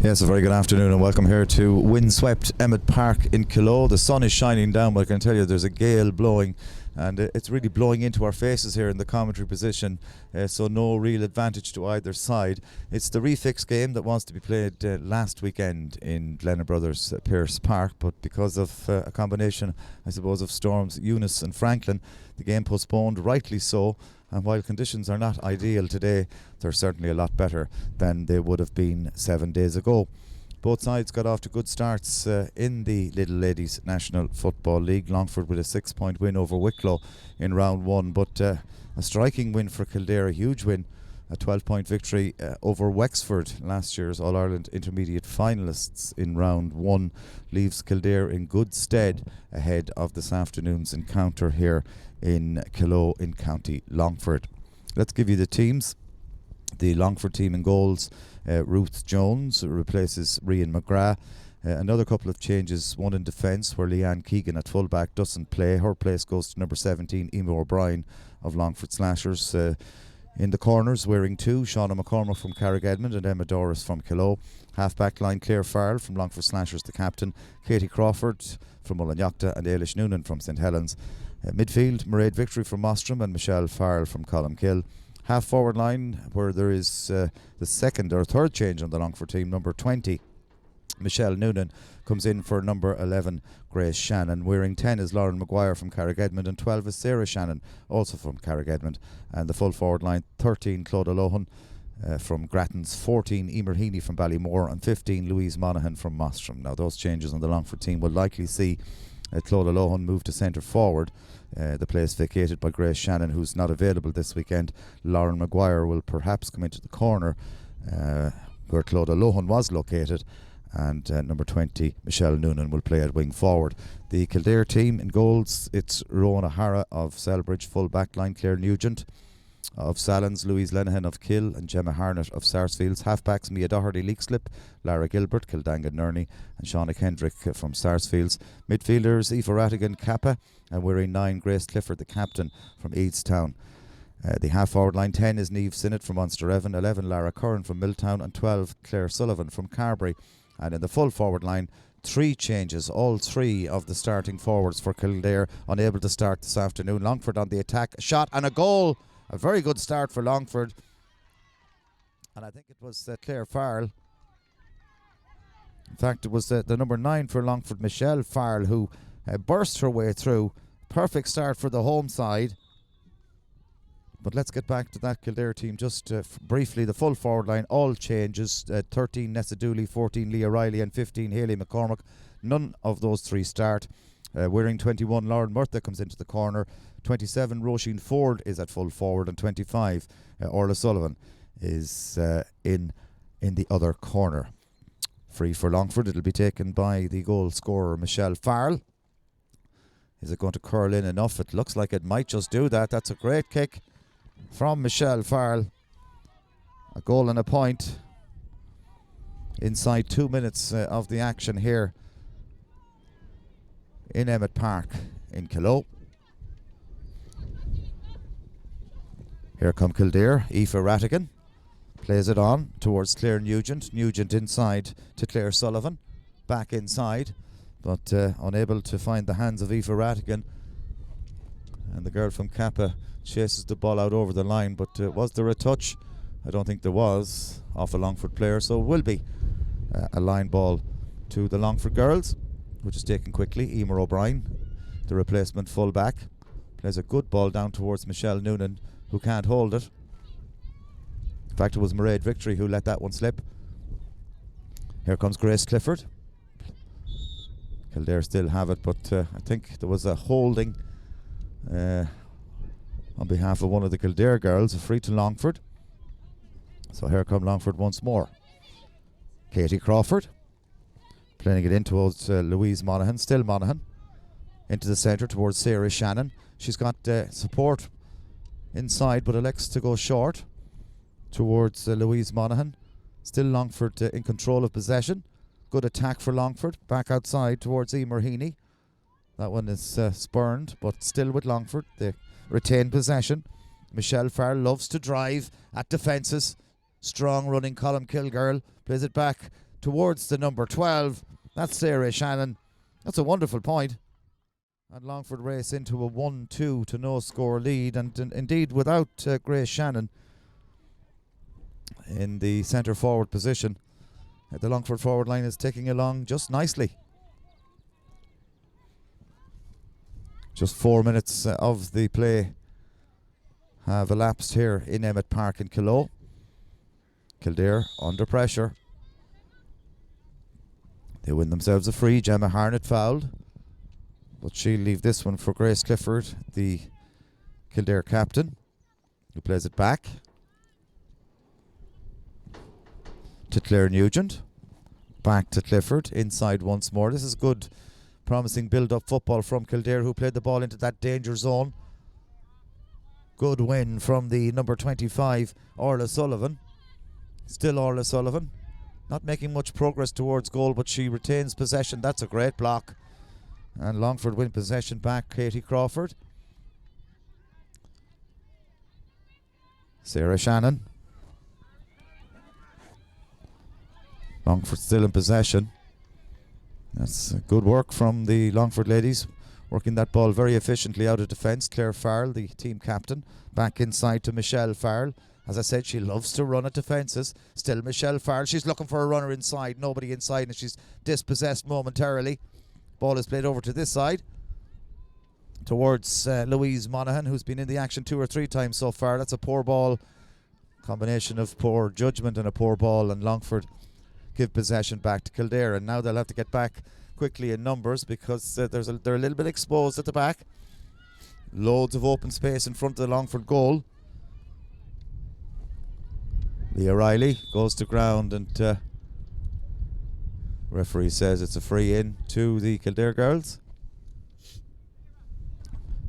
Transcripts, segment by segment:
Yes, a very good afternoon and welcome here to windswept Emmett Park in Kildare. The sun is shining down, but I can tell you there's a gale blowing and it's really blowing into our faces here in the commentary position, so no real advantage to either side. It's the refix game that was to be played last weekend in Glenna Brothers Pearse Park, but because of a combination, I suppose, of storms Eunice and Franklin, the game postponed, rightly so. And while conditions are not ideal today, they're certainly a lot better than they would have been 7 days ago. Both sides got off to good starts in the Lidl Ladies National Football League. Longford with a 6-point win over Wicklow in round one, but a striking win for Kildare, a huge win, a 12-point victory over Wexford, last year's All-Ireland Intermediate finalists in round one, leaves Kildare in good stead ahead of this afternoon's encounter here in Kildare in County Longford. Let's give you the teams. The Longford team in goals, Ruth Jones replaces Rian McGrath. Another couple of changes, one in defence where Leanne Keegan at fullback doesn't play. Her place goes to number 17, Emer O'Brien of Longford Slashers. In the corners, wearing two, Shauna McCormack from Carrick-Edmond and Emma Doris from Kildare. Half-back line, Claire Farrell from Longford Slashers, the captain. Katie Crawford from Mullanyachta and Ailish Noonan from St Helens. Midfield, Mairead Victory from Mostram and Michelle Farrell from Columkill. Half-forward line, where there is the second or third change on the Longford team, number 20, Michelle Noonan, comes in for number 11, Grace Shannon. Wearing 10 is Lauren Maguire from Carrick-Edmond and 12 is Sarah Shannon, also from Carrick-Edmond. And the full forward line, 13, Claude Lohan from Grattans, 14, Emer Heaney from Ballymore and 15, Louise Monaghan from Mostram. Now those changes on the Longford team will likely see Claude Lohan moved to centre forward, the place vacated by Grace Shannon, who's not available this weekend. Lauren Maguire will perhaps come into the corner where Claude Lohan was located, and number 20, Michelle Noonan, will play at wing forward. The Kildare team in goals, it's Rowan O'Hara of Selbridge, full back line, Claire Nugent of Salins, Louise Lenihan of Kill and Gemma Harnett of Sarsfields. Halfbacks, Mia Doherty, Leakslip, Lara Gilbert, Kildanga Nerney and Shauna Kendrick from Sarsfields. Midfielders, Aoife Rattigan, Kappa, and wearing 9, Grace Clifford, the captain from Eadstown. The half-forward line, 10 is Niamh Sinnott from Munster Evan, 11 Lara Curran from Milltown and 12 Claire Sullivan from Carbery. And in the full forward line, 3 changes, all 3 of the starting forwards for Kildare unable to start this afternoon. Longford on the attack, a shot and a goal. A very good start for Longford, and I think it was Claire Farrell. In fact, it was the number 9 for Longford, Michelle Farrell, who burst her way through. Perfect start for the home side. But let's get back to that Kildare team just briefly. The full forward line, all changes. 13 Nessa Dooley, 14 Leah Riley and 15 Hayley McCormack. None of those 3 start. Wearing 21, Lauren Murtha comes into the corner. 27, Roisin Ford is at full forward, and 25, Orla Sullivan is in the other corner. Free for Longford, it'll be taken by the goal scorer Michelle Farrell. Is it going to curl in enough? It looks like it might just do that. That's a great kick from Michelle Farrell. A goal and a point inside 2 minutes of the action here in Emmett Park in Kildare. Here come Kildare. Aoife Rattigan plays it on towards Claire Nugent. Nugent inside to Claire Sullivan. Back inside, but unable to find the hands of Aoife Rattigan. And the girl from Kappa chases the ball out over the line, but was there a touch? I don't think there was, off a Longford player, so it will be a line ball to the Longford girls, which is taken quickly. Emer O'Brien, the replacement full back, plays a good ball down towards Michelle Noonan, who can't hold it. In fact, it was Mairead Victory who let that one slip. Here comes Grace Clifford. Kildare still have it, but I think there was a holding on behalf of one of the Kildare girls, a free to Longford. So here come Longford once more. Katie Crawford playing it in towards Louise Monaghan, still Monaghan, into the centre towards Sarah Shannon. She's got support inside, but elects to go short towards Louise Monaghan. Still Longford in control of possession. Good attack for Longford. Back outside towards Emer Heaney. That one is spurned, but still with Longford. They retain possession. Michelle Farrell loves to drive at defences. Strong running Columkill girl. Plays it back towards the number 12. That's Sarah Shannon. That's a wonderful point. And Longford race into a 1-2 to no score lead. And indeed, without Grace Shannon in the centre forward position, the Longford forward line is ticking along just nicely. Just 4 minutes of the play have elapsed here in Emmett Park in Kildare. Kildare under pressure. They win themselves a free. Gemma Harnett fouled, but she'll leave this one for Grace Clifford, the Kildare captain, who plays it back to Claire Nugent. Back to Clifford, inside once more. This is good, promising build-up football from Kildare, who played the ball into that danger zone. Good win from the number 25, Orla Sullivan. Still Orla Sullivan. Not making much progress towards goal, but she retains possession. That's a great block. And Longford win possession back. Katie Crawford. Sarah Shannon. Longford still in possession. That's good work from the Longford ladies, working that ball very efficiently out of defence. Claire Farrell, the team captain, back inside to Michelle Farrell. As I said, she loves to run at defences. Still Michelle Farrell. She's looking for a runner inside. Nobody inside, and she's dispossessed momentarily. Ball is played over to this side towards Louise Monaghan, who's been in the action 2 or 3 times so far. That's a poor ball. Combination of poor judgment and a poor ball, and Longford give possession back to Kildare. And now they'll have to get back quickly in numbers, because they're a little bit exposed at the back. Loads of open space in front of the Longford goal. Leah Riley goes to ground, and referee says it's a free in to the Kildare girls.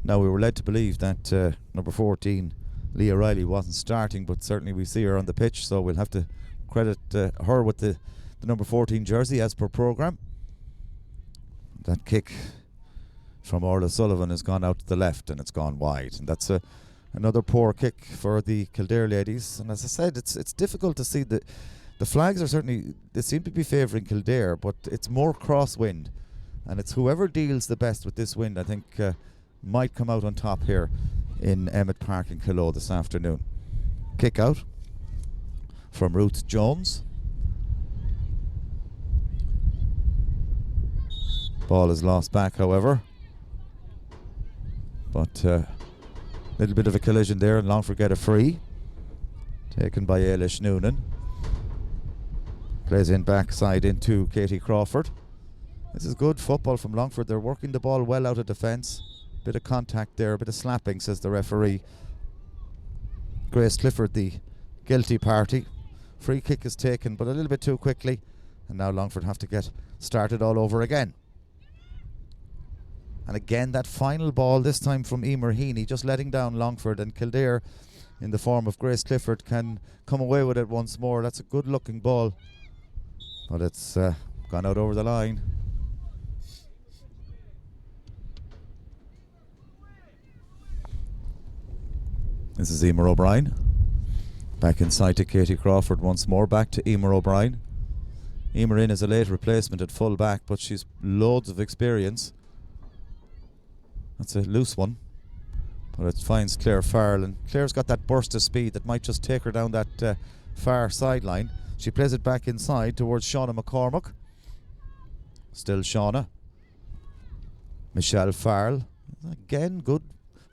Now, we were led to believe that number 14, Leah Riley, wasn't starting, but certainly we see her on the pitch, so we'll have to credit her with the number 14 jersey as per programme. That kick from Orla Sullivan has gone out to the left, and it's gone wide, and that's another poor kick for the Kildare ladies. And as I said, it's difficult to see. The flags are certainly, they seem to be favouring Kildare, but it's more crosswind, and it's whoever deals the best with this wind, I think, might come out on top here in Emmett Park in Kildare this afternoon. Kick out from Ruth Jones. Ball is lost back, however, but little bit of a collision there, and Longford get a free taken by Ailish Noonan. Plays in backside into Katie Crawford. This is good football from Longford. They're working the ball well out of defence. Bit of contact there, a bit of slapping, says the referee. Grace Clifford, the guilty party. Free kick is taken, but a little bit too quickly, and now Longford have to get started all over again. And again, that final ball, this time from Emer Heaney, just letting down Longford, and Kildare, in the form of Grace Clifford, can come away with it once more. That's a good looking ball, but it's gone out over the line. This is Emer O'Brien. Back inside to Katie Crawford once more. Back to Emer O'Brien. Emer in as a late replacement at full back, but she's loads of experience. That's a loose one, but it finds Claire Farrell, and Claire's got that burst of speed that might just take her down that far sideline. She plays it back inside towards Shauna McCormack. Still Shauna. Michelle Farrell. Again, good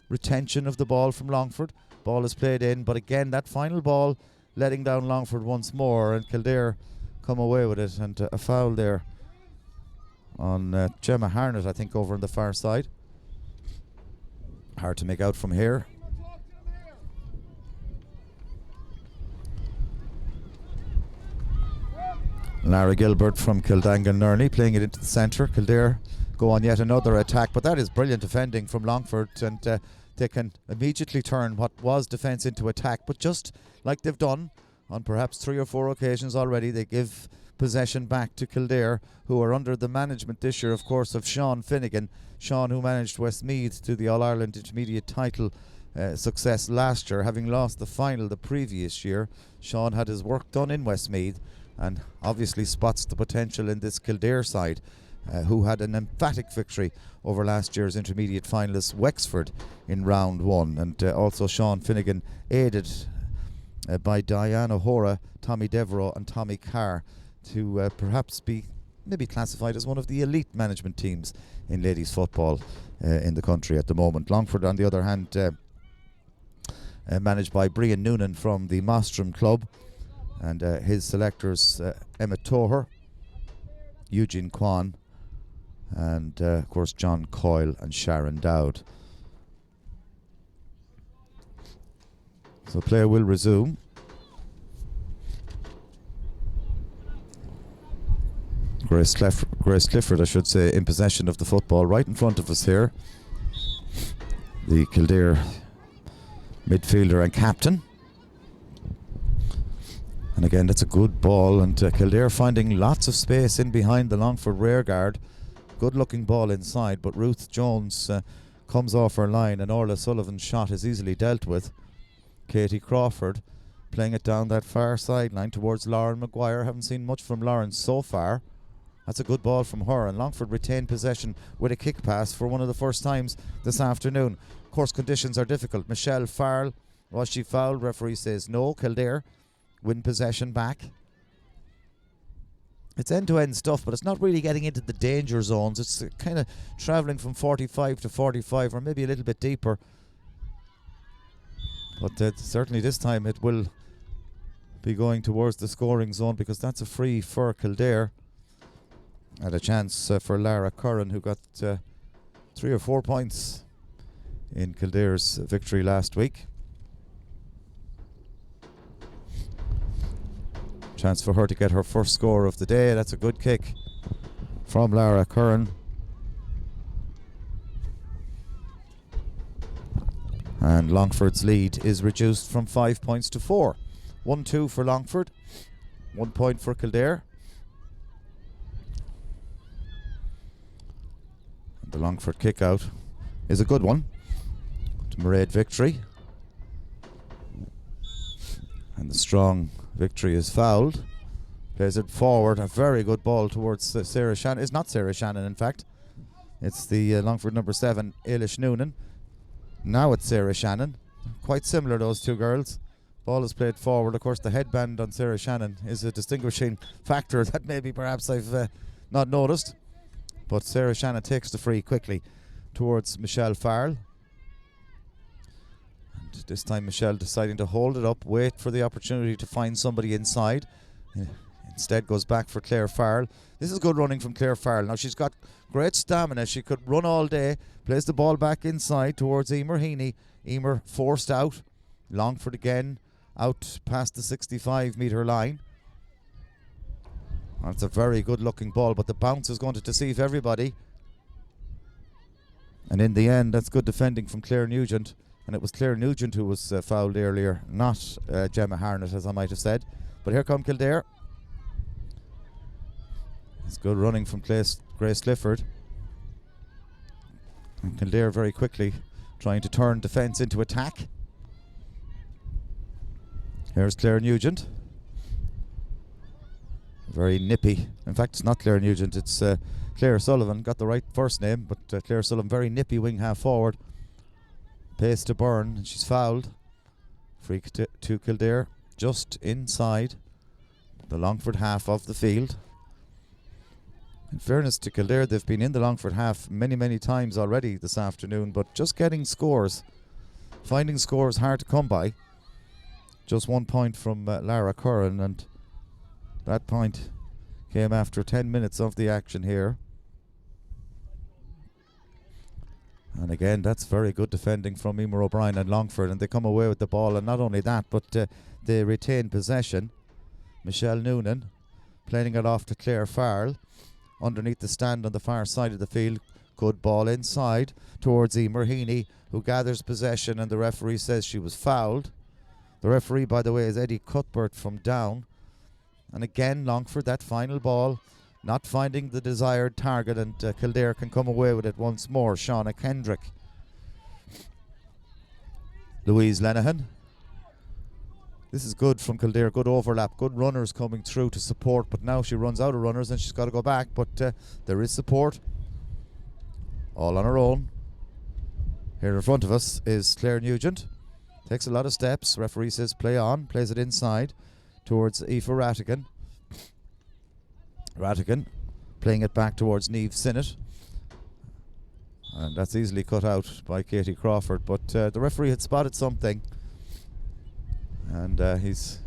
retention of the ball from Longford. Ball is played in, but again, that final ball letting down Longford once more, and Kildare come away with it, and a foul there on Gemma Harnett, I think, over on the far side. Hard to make out from here. Lara Gilbert from Kildangan Nerney playing it into the centre. Kildare go on yet another attack, but that is brilliant defending from Longford, and they can immediately turn what was defence into attack. But just like they've done on perhaps 3 or 4 occasions already, they give possession back to Kildare, who are under the management this year, of course, of Sean Finnegan. Sean, who managed Westmeath to the All-Ireland Intermediate title success last year, having lost the final the previous year. Sean had his work done in Westmeath, and obviously spots the potential in this Kildare side, who had an emphatic victory over last year's intermediate finalists Wexford in round 1. And also Sean Finnegan, aided by Diane O'Hora, Tommy Devereux and Tommy Carr, to perhaps be maybe classified as one of the elite management teams in ladies football in the country at the moment. Longford, on the other hand, managed by Brian Noonan from the Mostram Club, and his selectors Emmett Toher, Eugene Kwan, and of course John Coyle and Sharon Dowd. So play will resume. Grace Clifford, I should say, in possession of the football right in front of us here. The Kildare midfielder and captain. And again, that's a good ball, and Kildare finding lots of space in behind the Longford rearguard. Good looking ball inside, but Ruth Jones comes off her line, and Orla Sullivan's shot is easily dealt with. Katie Crawford playing it down that far sideline towards Lauren Maguire. Haven't seen much from Lauren so far. That's a good ball from her, and Longford retained possession with a kick pass for one of the first times this afternoon. Of course, conditions are difficult. Michelle Farrell, was she fouled? Referee says no. Kildare win possession back. It's end-to-end stuff, but it's not really getting into the danger zones. It's kind of travelling from 45 to 45, or maybe a little bit deeper. But certainly this time it will be going towards the scoring zone, because that's a free for Kildare. And a chance for Lara Curran, who got 3 or 4 points in Kildare's victory last week. Chance for her to get her first score of the day. That's a good kick from Lara Curran. And Longford's lead is reduced from 5 points to 4. 1-2 for Longford, 1 point for Kildare. The Longford kick out is a good one to Mairead Victory, and the strong Victory is fouled. Plays it forward, a very good ball towards Sarah Shannon. It's not Sarah Shannon, in fact. It's the Longford number 7, Ailish Noonan. Now it's Sarah Shannon. Quite similar, those two girls. Ball is played forward. Of course, the headband on Sarah Shannon is a distinguishing factor that maybe perhaps I've not noticed. But Sarah Shannon takes the free quickly towards Michelle Farrell. And this time Michelle deciding to hold it up, wait for the opportunity to find somebody inside. Instead goes back for Claire Farrell. This is good running from Claire Farrell. Now she's got great stamina. She could run all day. Plays the ball back inside towards Emer Heaney. Emer forced out. Longford again out past the 65-metre line. That's a very good looking ball, but the bounce is going to deceive everybody. And in the end, that's good defending from Claire Nugent. And it was Claire Nugent who was fouled earlier, not Gemma Harnett, as I might have said. But here come Kildare. It's good running from Grace Clifford. And Kildare very quickly trying to turn defence into attack. Here's Claire Nugent. Very nippy. In fact, it's not Claire Nugent, it's Claire Sullivan. Got the right first name, but Claire Sullivan, very nippy wing half forward. Pace to burn, and she's fouled. Free to Kildare, just inside the Longford half of the field. In fairness to Kildare, they've been in the Longford half many, many times already this afternoon, but just getting scores, finding scores hard to come by. Just 1 point from Lara Curran, and that point came after 10 minutes of the action here. And again, that's very good defending from Emer O'Brien and Longford, and they come away with the ball. And not only that, but they retain possession. Michelle Noonan playing it off to Claire Farrell underneath the stand on the far side of the field. Good ball inside towards Emer Heaney, who gathers possession, and the referee says she was fouled. The referee, by the way, is Eddie Cuthbert from Down. And again, Longford, that final ball, not finding the desired target, and Kildare can come away with it once more. Shauna Kendrick. Louise Lenihan This is good from Kildare, good overlap, good runners coming through to support, but now she runs out of runners and she's got to go back, but there is support. All on her own. Here in front of us is Claire Nugent. Takes a lot of steps. Referee says play on. Plays it inside towards Aoife Rattigan. Rattigan playing it back towards Niamh Sinnott. And that's easily cut out by Katie Crawford. But the referee had spotted something. And he's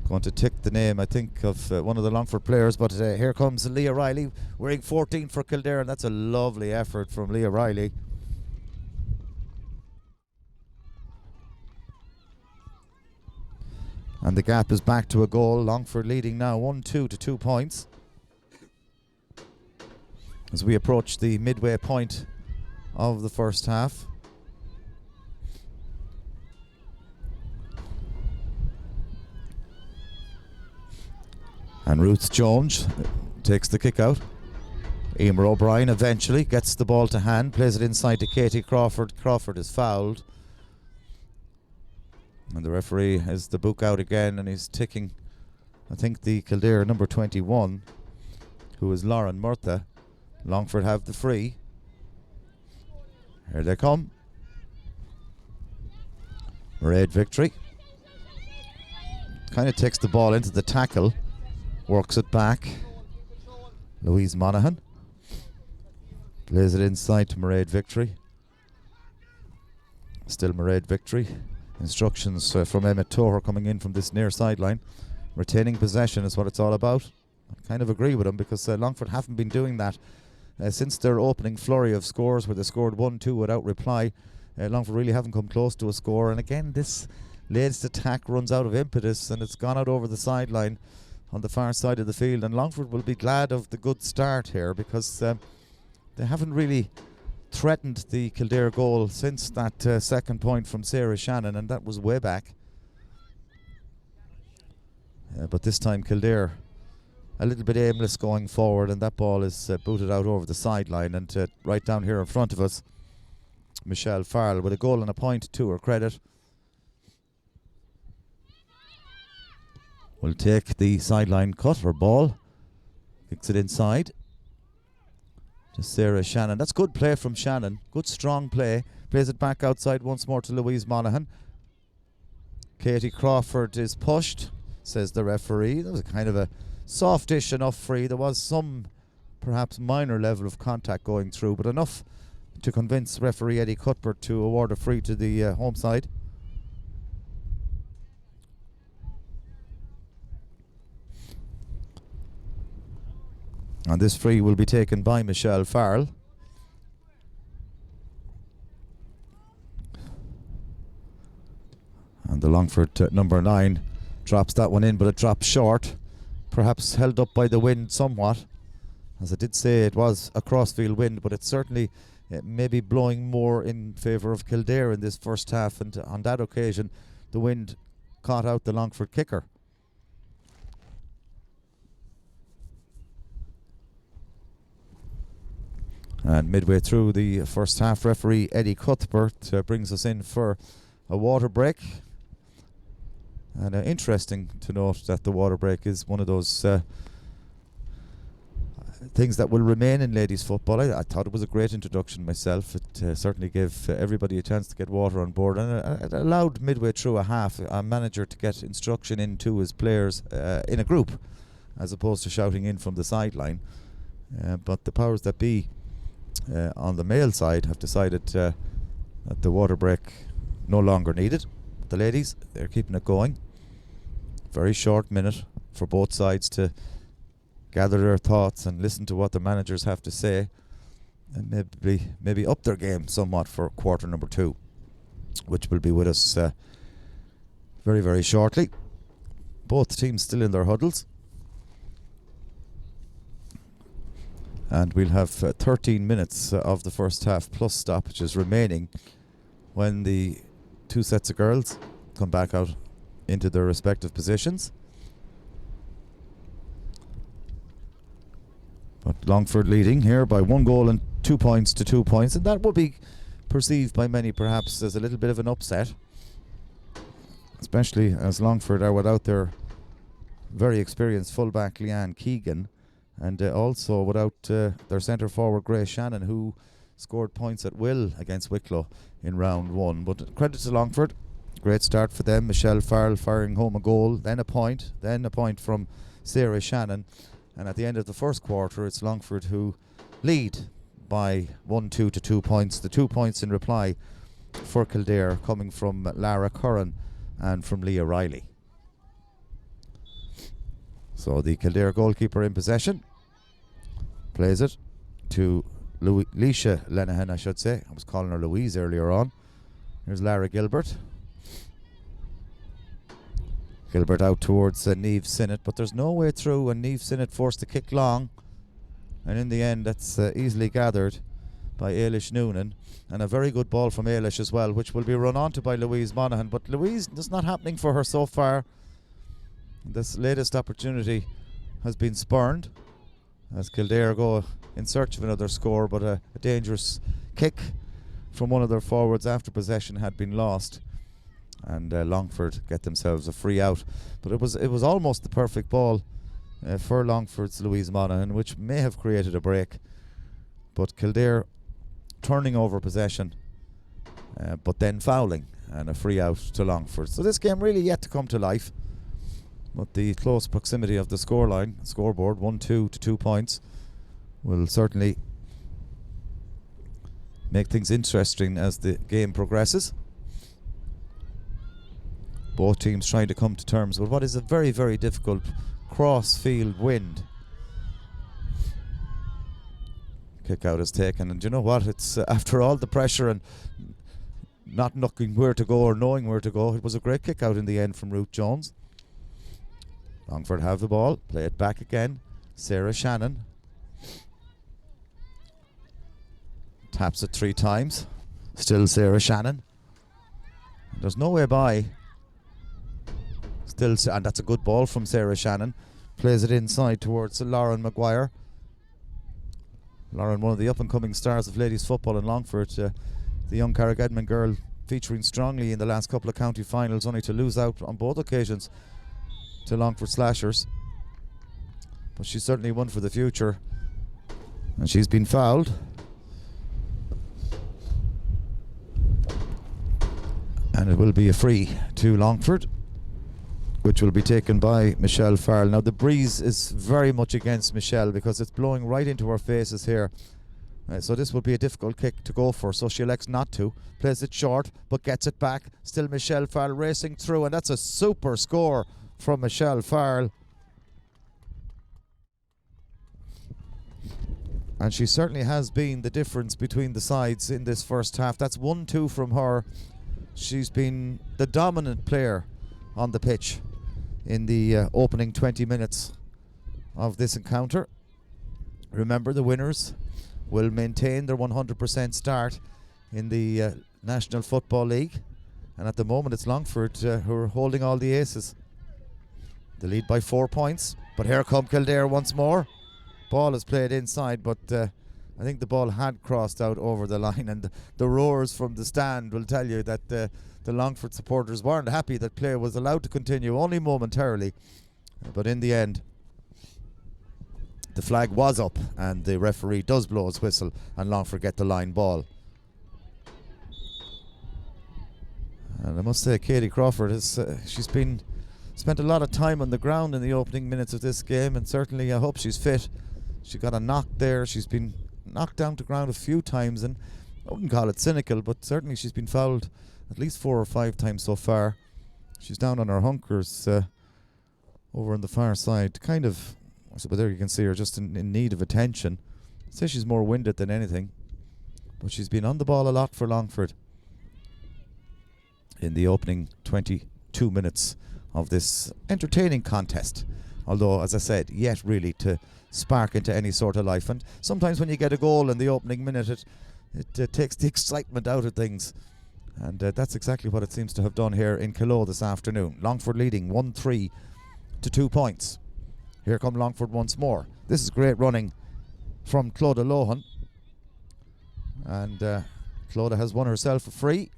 going to tick the name, I think, of one of the Longford players. But here comes Leah Riley wearing 14 for Kildare. And that's a lovely effort from Leah Riley. And the gap is back to a goal. Longford leading now 1-2 to 2 points. As we approach the midway point of the first half. And Ruth Jones takes the kick out. Emer O'Brien eventually gets the ball to hand, plays it inside to Katie Crawford. Crawford is fouled. And the referee has the book out again and he's ticking, I think, the Kildare number 21, who is Lauren Murtha. Longford have the free. Here they come. Mairead Victory kind of takes the ball into the tackle, works it back. Louise Monaghan plays it inside to Mairead Victory. Still Mairead Victory. Instructions from Emmett Toher coming in from this near sideline. Retaining possession is what it's all about. I kind of agree with him because Longford haven't been doing that since their opening flurry of scores where they scored 1-2 without reply. Longford really haven't come close to a score, and again this latest attack runs out of impetus and it's gone out over the sideline on the far side of the field, and Longford will be glad of the good start here because they haven't really threatened the Kildare goal since that second point from Sarah Shannon, and that was way back. But this time Kildare a little bit aimless going forward, and that ball is booted out over the sideline, and right down here in front of us, Michelle Farrell with a goal and a point to her credit. Will take the sideline cut or ball, kicks it inside to Sarah Shannon. That's good play from Shannon. Good strong play. Plays it back outside once more to Louise Monaghan. Katie Crawford is pushed, says the referee. That was a kind of a softish enough free. There was some perhaps minor level of contact going through, but enough to convince referee Eddie Cuthbert to award a free to the home side. And this free will be taken by Michelle Farrell. And the Longford number 9 drops that one in, but it drops short. Perhaps held up by the wind somewhat. As I did say, it was a crossfield wind, but it's certainly maybe blowing more in favour of Kildare in this first half. And on that occasion, the wind caught out the Longford kicker. And midway through the first half, referee Eddie Cuthbert brings us in for a water break. And interesting to note that the water break is one of those things that will remain in ladies football. I thought it was a great introduction myself. It certainly gave everybody a chance to get water on board, and it allowed midway through a half a manager to get instruction into his players in a group as opposed to shouting in from the sideline. But the powers that be on the male side have decided that the water break no longer needed. The ladies, they're keeping it going. Very short minute for both sides to gather their thoughts and listen to what the managers have to say, and maybe up their game somewhat for quarter number 2, which will be with us very, very shortly. Both teams still in their huddles. And we'll have 13 minutes of the first half plus stoppages remaining when the two sets of girls come back out into their respective positions. But Longford leading here by 1 goal and 2 points to 2 points, and that would be perceived by many perhaps as a little bit of an upset. especially as Longford are without their very experienced fullback Leanne Keegan, and also without their centre forward Grace Shannon, who scored points at will against Wicklow in round 1. But credit to Longford, great start for them. Michelle Farrell firing home a goal, then a point from Sarah Shannon, and at the end of the first quarter it's Longford who lead by 1-2 to 2 points. The 2 points in reply for Kildare coming from Lara Curran and from Leah Riley. So the Kildare goalkeeper in possession plays it to Leisha Lenihan, I should say. I was calling her Louise earlier on. Here's Lara Gilbert. Gilbert out towards Niamh Sinnott, but there's no way through, and Niamh Sinnott forced to kick long, and in the end that's easily gathered by Ailish Noonan, and a very good ball from Ailish as well, which will be run onto by Louise Monaghan. But Louise, that's not happening for her so far. This latest opportunity has been spurned as Kildare go in search of another score, but a dangerous kick from one of their forwards after possession had been lost, and Longford get themselves a free out. But it was almost the perfect ball for Longford's Louise Monaghan, which may have created a break, but Kildare turning over possession, but then fouling, and a free out to Longford. So this game really yet to come to life, but the close proximity of the scoreboard 1-2 to 2 points, will certainly make things interesting as the game progresses. Both teams trying to come to terms with what is a very, very difficult cross-field wind. Kick out is taken, and you know what, it's after all the pressure and not knowing where to go or knowing where to go, it was a great kick out in the end from Ruth Jones. Longford have the ball, play it back again. Sarah Shannon taps it 3 times, still Sarah Shannon. There's no way by. Still, and that's a good ball from Sarah Shannon. Plays it inside towards Lauren Maguire. Lauren, one of the up-and-coming stars of ladies football in Longford, the young Carrigadman girl, featuring strongly in the last couple of county finals, only to lose out on both occasions to Longford Slashers. But she's certainly one for the future, and she's been fouled. And it will be a free to Longford, which will be taken by Michelle Farrell. Now the breeze is very much against Michelle because it's blowing right into her faces here. So this will be a difficult kick to go for, so she elects not to. Plays it short, but gets it back. Still Michelle Farrell racing through, and that's a super score from Michelle Farrell. And she certainly has been the difference between the sides in this first half. That's 1-2 from her. She's been the dominant player on the pitch in the opening 20 minutes of this encounter. Remember, the winners will maintain their 100% start in the National Football League, and at the moment it's Longford who are holding all the aces. The lead by 4 points, but here come Kildare once more. Ball is played inside, but I think the ball had crossed out over the line, and the roars from the stand will tell you that the Longford supporters weren't happy that play was allowed to continue only momentarily, but in the end the flag was up and the referee does blow his whistle and Longford get the line ball. And I must say, Katie Crawford has spent a lot of time on the ground in the opening minutes of this game, and certainly I hope she's fit. She got a knock there. She's been knocked down to ground a few times, and I wouldn't call it cynical, but certainly she's been fouled at least 4 or 5 times so far. She's down on her hunkers over on the far side, kind of, but there you can see her just in need of attention. I'd say she's more winded than anything, but she's been on the ball a lot for Longford in the opening 22 minutes of this entertaining contest, although, as I said, yet really to spark into any sort of life. And sometimes when you get a goal in the opening minute, it takes the excitement out of things, and that's exactly what it seems to have done here in Kildare this afternoon. Longford leading 1-3 to 2 points. Here come Longford once more. This is great running from Clodagh Lohan, and Clodagh has won herself a free.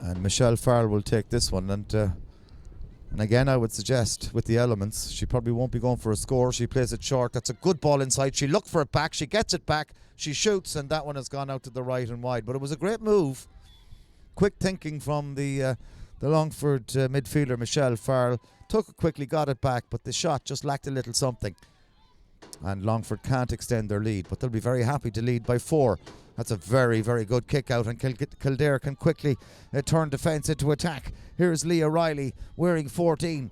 And Michelle Farrell will take this one. And again, I would suggest with the elements, she probably won't be going for a score. She plays it short. That's a good ball inside. She looked for it back. She gets it back. She shoots, and that one has gone out to the right and wide. But it was a great move. Quick thinking from the Longford midfielder, Michelle Farrell. Took it quickly, got it back, but the shot just lacked a little something. And Longford can't extend their lead, but they'll be very happy to lead by 4. That's a very, very good kick out, and Kildare can quickly turn defence into attack. Here's Leah Riley wearing 14.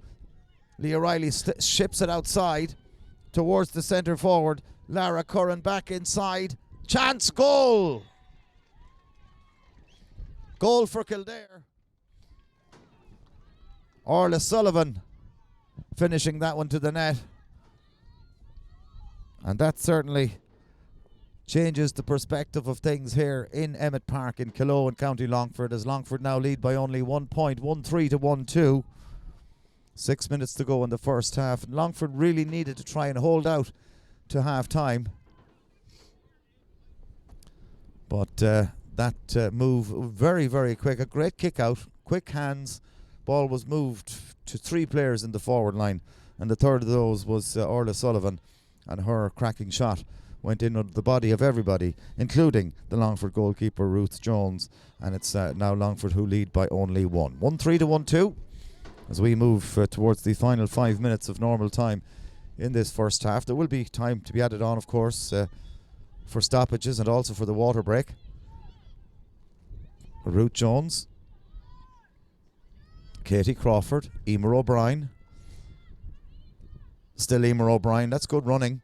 Leah Riley ships it outside towards the centre forward. Lara Curran back inside. Chance, goal! Goal for Kildare. Orla Sullivan finishing that one to the net. And that certainly changes the perspective of things here in Emmett Park in Kildare and County Longford, as Longford now lead by only 1 point, 1-3 to 1-2. 6 minutes to go in the first half, and Longford really needed to try and hold out to half time. But that move very, very quick. A great kick out, quick hands. Ball was moved to 3 players in the forward line, and the third of those was Orla Sullivan, and her cracking shot went in under the body of everybody, including the Longford goalkeeper Ruth Jones, and it's now Longford who lead by only 1. 1-3 to 1-2 as we move towards the final 5 minutes of normal time in this first half. There will be time to be added on, of course, for stoppages and also for the water break. Ruth Jones, Katie Crawford, Emer O'Brien. Still Emer O'Brien. That's good running.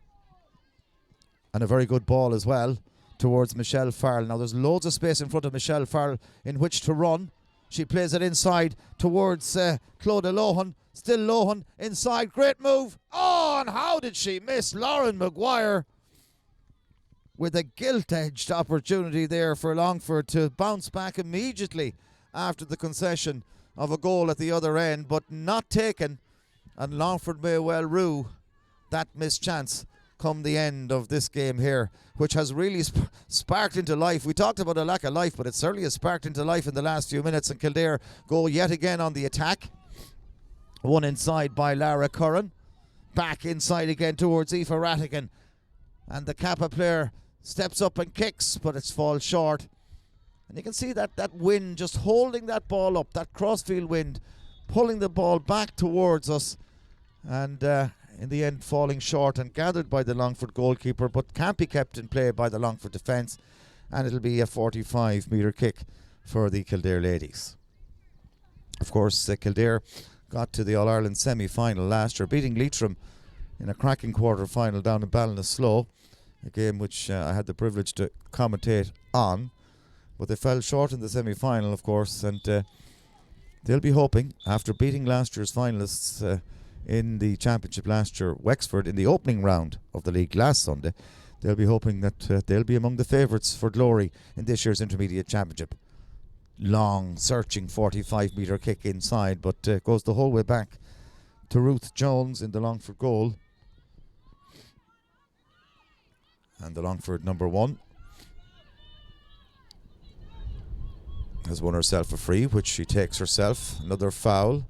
And a very good ball as well towards Michelle Farrell. Now there's loads of space in front of Michelle Farrell in which to run. She plays it inside towards Clodagh Lohan. Still Lohan inside. Great move. Oh, and how did she miss Lauren Maguire? With a gilt-edged opportunity there for Longford to bounce back immediately after the concession of a goal at the other end, but not taken. And Longford may well rue that missed chance come the end of this game here, which has really sparked into life. We talked about a lack of life, but it certainly has sparked into life in the last few minutes, and Kildare go yet again on the attack. One inside by Lara Curran. Back inside again towards Aoife Rattigan. And the Kappa player steps up and kicks, but it's falls short. And you can see that wind just holding that ball up, that crossfield wind, pulling the ball back towards us. And in the end falling short and gathered by the Longford goalkeeper, but can't be kept in play by the Longford defence, and it'll be a 45-metre kick for the Kildare ladies. Of course, Kildare got to the All-Ireland semi-final last year, beating Leitrim in a cracking quarter-final down in Ballinasloe, a game which I had the privilege to commentate on, but they fell short in the semi-final, of course, and they'll be hoping, after beating last year's finalists in the championship last year, Wexford, in the opening round of the league last Sunday, they'll be hoping that they'll be among the favourites for glory in this year's intermediate championship. Long, searching 45-metre kick inside, but goes the whole way back to Ruth Jones in the Longford goal. And the Longford number 1 has won herself a free, which she takes herself. Another foul.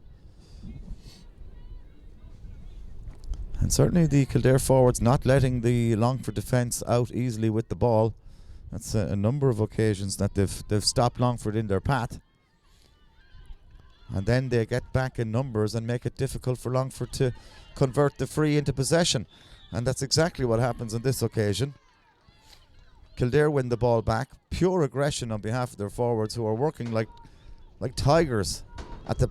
And certainly the Kildare forwards not letting the Longford defence out easily with the ball. That's a number of occasions that they've stopped Longford in their path. And then they get back in numbers and make it difficult for Longford to convert the free into possession. And that's exactly what happens on this occasion. Kildare win the ball back. Pure aggression on behalf of their forwards, who are working like tigers at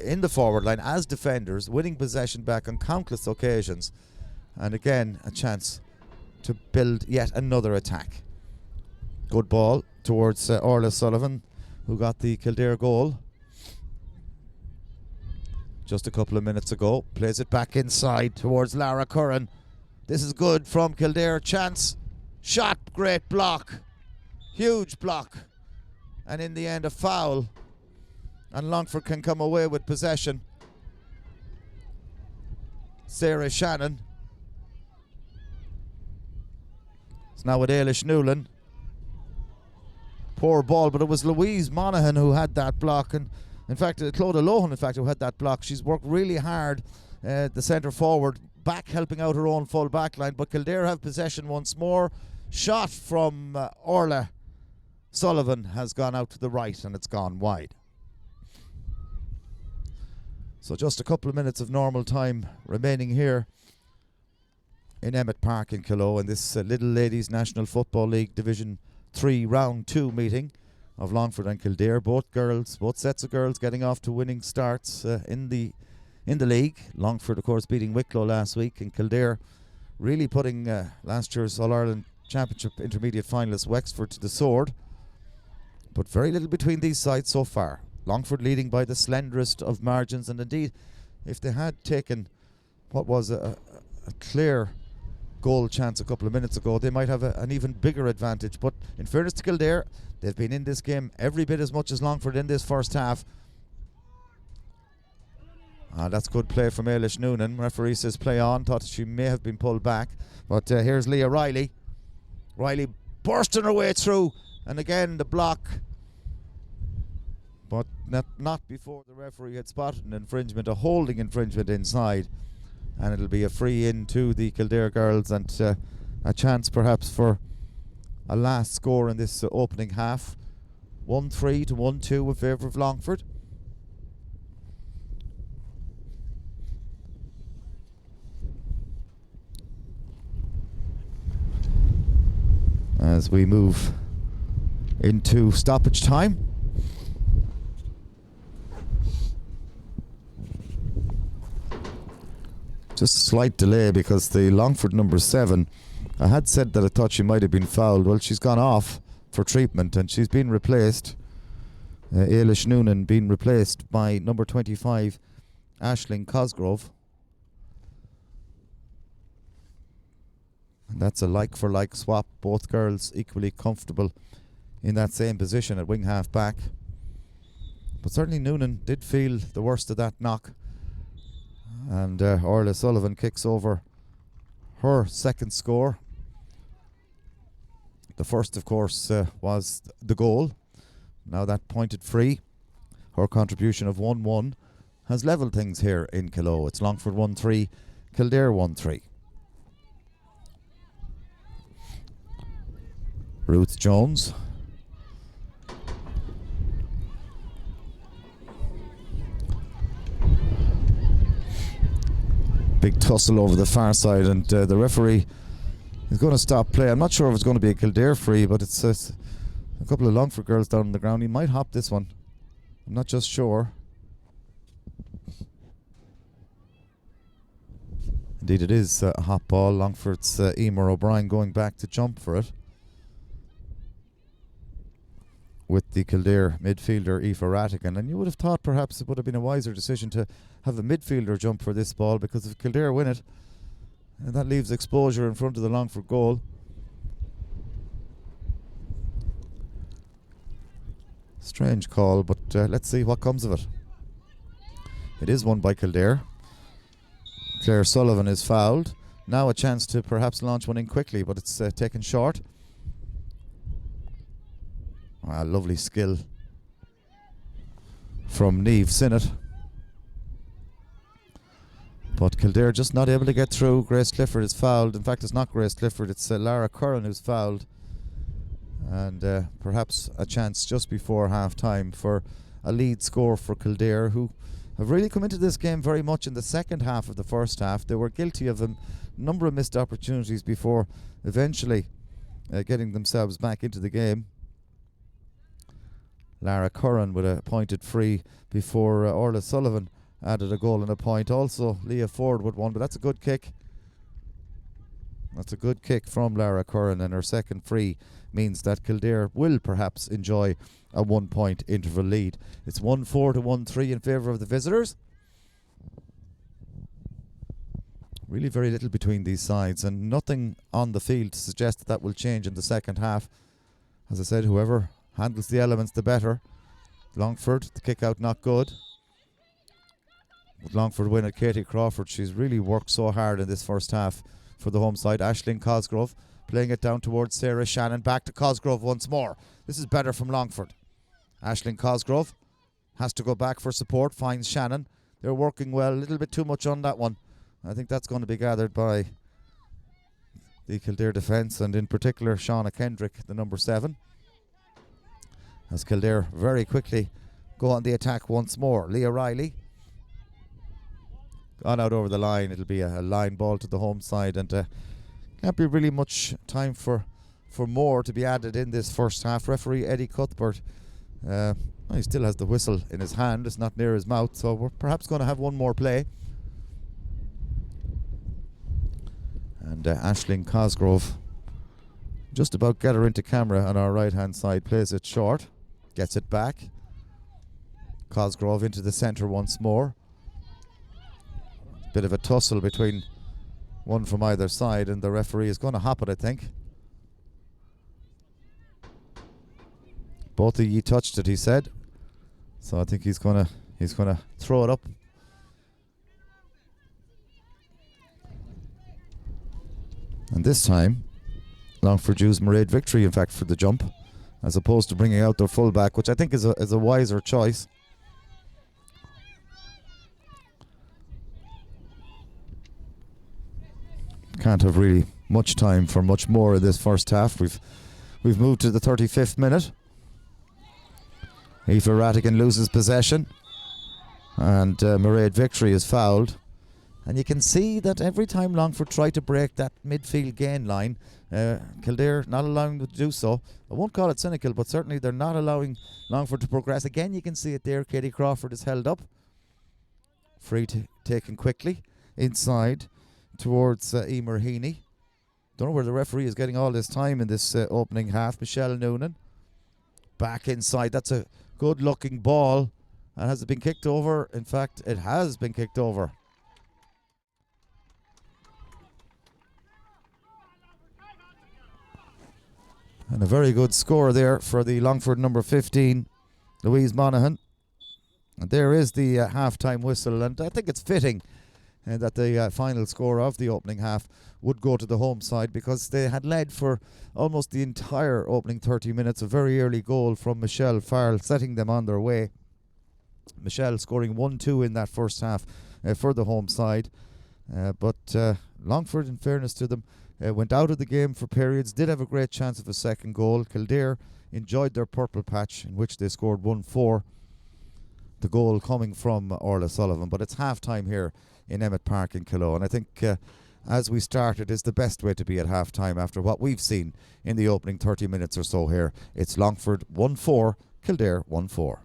in the forward line as defenders, winning possession back on countless occasions. And again, a chance to build yet another attack. Good ball towards Orla Sullivan, who got the Kildare goal just a couple of minutes ago. Plays it back inside towards Lara Curran. This is good from Kildare. Chance. Shot. Great block. Huge block. And in the end, a foul. And Longford can come away with possession. Sarah Shannon. It's now with Ailish Newland. poor ball, but it was Louise Monaghan who had that block, and in fact Clodagh Lohan in fact who had that block. She's worked really hard, the centre forward back helping out her own full back line, but Kildare have possession once more. Shot from Orla Sullivan has gone out to the right and it's gone wide. So just a couple of minutes of normal time remaining here in Emmett Park in Kildare in this Lidl Ladies National Football League Division 3 Round 2 meeting of Longford and Kildare. Both sets of girls getting off to winning starts in the league. Longford, of course, beating Wicklow last week, and Kildare really putting last year's All-Ireland Championship intermediate finalist Wexford to the sword. But very little between these sides so far. Longford leading by the slenderest of margins, and indeed, if they had taken what was a clear goal chance a couple of minutes ago, they might have an even bigger advantage. But in fairness to Kildare, they've been in this game every bit as much as Longford in this first half. That's good play from Ailish Noonan. Referee says play on. Thought she may have been pulled back. But here's Leah Riley. Riley bursting her way through. And again the block. But not before the referee had spotted an infringement, a holding infringement inside. And it'll be a free in to the Kildare girls, and a chance perhaps for a last score in this opening half. 1-3 to 1-2 in favour of Longford. As we move into stoppage time. Just a slight delay because the Longford number 7, I had said that I thought she might have been fouled. Well, she's gone off for treatment and she's been replaced. Ailish Noonan being replaced by number 25, Aisling Cosgrove. And that's a like for like swap. Both girls equally comfortable in that same position at wing half back. But certainly Noonan did feel the worst of that knock. And Orla Sullivan kicks over her second score. The first, of course, was the goal. Now that pointed free. Her contribution of 1-1 has levelled things here in Kildare. It's Longford 1-3, Kildare 1-3. Ruth Jones. Big tussle over the far side, and the referee is going to stop play. I'm not sure if it's going to be a Kildare free, but it's a couple of Longford girls down on the ground. He might hop this one. I'm not just sure. Indeed it is a hop ball. Longford's Emer O'Brien going back to jump for it, with the Kildare midfielder Aoife Rattigan. And you would have thought perhaps it would have been a wiser decision to have a midfielder jump for this ball, because if Kildare win it, that leaves exposure in front of the Longford goal. Strange call, but let's see what comes of it. It is won by Kildare. Claire Sullivan is fouled. Now a chance to perhaps launch one in quickly, but it's taken short. Lovely skill from Niamh Sinnott. But Kildare just not able to get through. Grace Clifford is fouled. In fact, it's not Grace Clifford, it's Lara Curran who's fouled. And perhaps a chance just before half time for a lead score for Kildare, who have really come into this game very much in the second half of the first half. They were guilty of a number of missed opportunities before eventually getting themselves back into the game. Lara Curran with a pointed free before Orla Sullivan added a goal and a point. Also Leah Ford with one, but that's a good kick. That's a good kick from Lara Curran, and her second free means that Kildare will perhaps enjoy a 1 point interval lead. It's 1-4 to 1-3 in favour of the visitors. Really very little between these sides, and nothing on the field to suggest that will change in the second half. As I said, whoever handles the elements the better. Longford, the kick out not good. With Longford win at Katie Crawford, she's really worked so hard in this first half for the home side. Aisling Cosgrove playing it down towards Sarah Shannon. Back to Cosgrove once more. This is better from Longford. Aisling Cosgrove has to go back for support, finds Shannon. They're working well, a little bit too much on that one. I think that's going to be gathered by the Kildare defence, and in particular Shauna Kendrick, the number 7. As Kildare very quickly go on the attack once more. Leah Riley gone out over the line. It'll be a line ball to the home side, and can't be really much time for more to be added in this first half. Referee Eddie Cuthbert, he still has the whistle in his hand. It's not near his mouth, so we're perhaps going to have one more play. And Aisling Cosgrove, just about get her into camera on our right hand side, plays it short, gets it back. Cosgrove into the centre once more. Bit of a tussle between one from either side, and the referee is going to hop it, I think. Both of ye touched it, he said. So I think he's gonna throw it up. And this time, Longford use Mairead Victory, in fact, for the jump, as opposed to bringing out their fullback, which I think is a wiser choice. Can't have really much time for much more of this first half. We've moved to the 35th minute. Aoife Rattigan loses possession, and Mairead Victory is fouled. And you can see that every time Longford try to break that midfield gain line, Kildare not allowing them to do so. I won't call it cynical, but certainly they're not allowing Longford to progress. Again, you can see it there. Katie Crawford is held up. Free taken quickly inside towards Emer Heaney. Don't know where the referee is getting all this time in this opening half. Michelle Noonan back inside. That's a good looking ball. And has it been kicked over? In fact, it has been kicked over. And a very good score there for the Longford number 15, Louise Monaghan. And there is the half-time whistle, and I think it's fitting that the final score of the opening half would go to the home side, because they had led for almost the entire opening 30 minutes. A very early goal from Michelle Farrell setting them on their way. Michelle scoring 1-2 in that first half for the home side. But Longford, in fairness to them, went out of the game for periods, did have a great chance of a second goal. Kildare enjoyed their purple patch, in which they scored 1-4. The goal coming from Orla Sullivan. But it's half-time here in Emmett Park in Kildare. And I think as we started is the best way to be at half-time after what we've seen in the opening 30 minutes or so here. It's Longford 1-4, Kildare 1-4.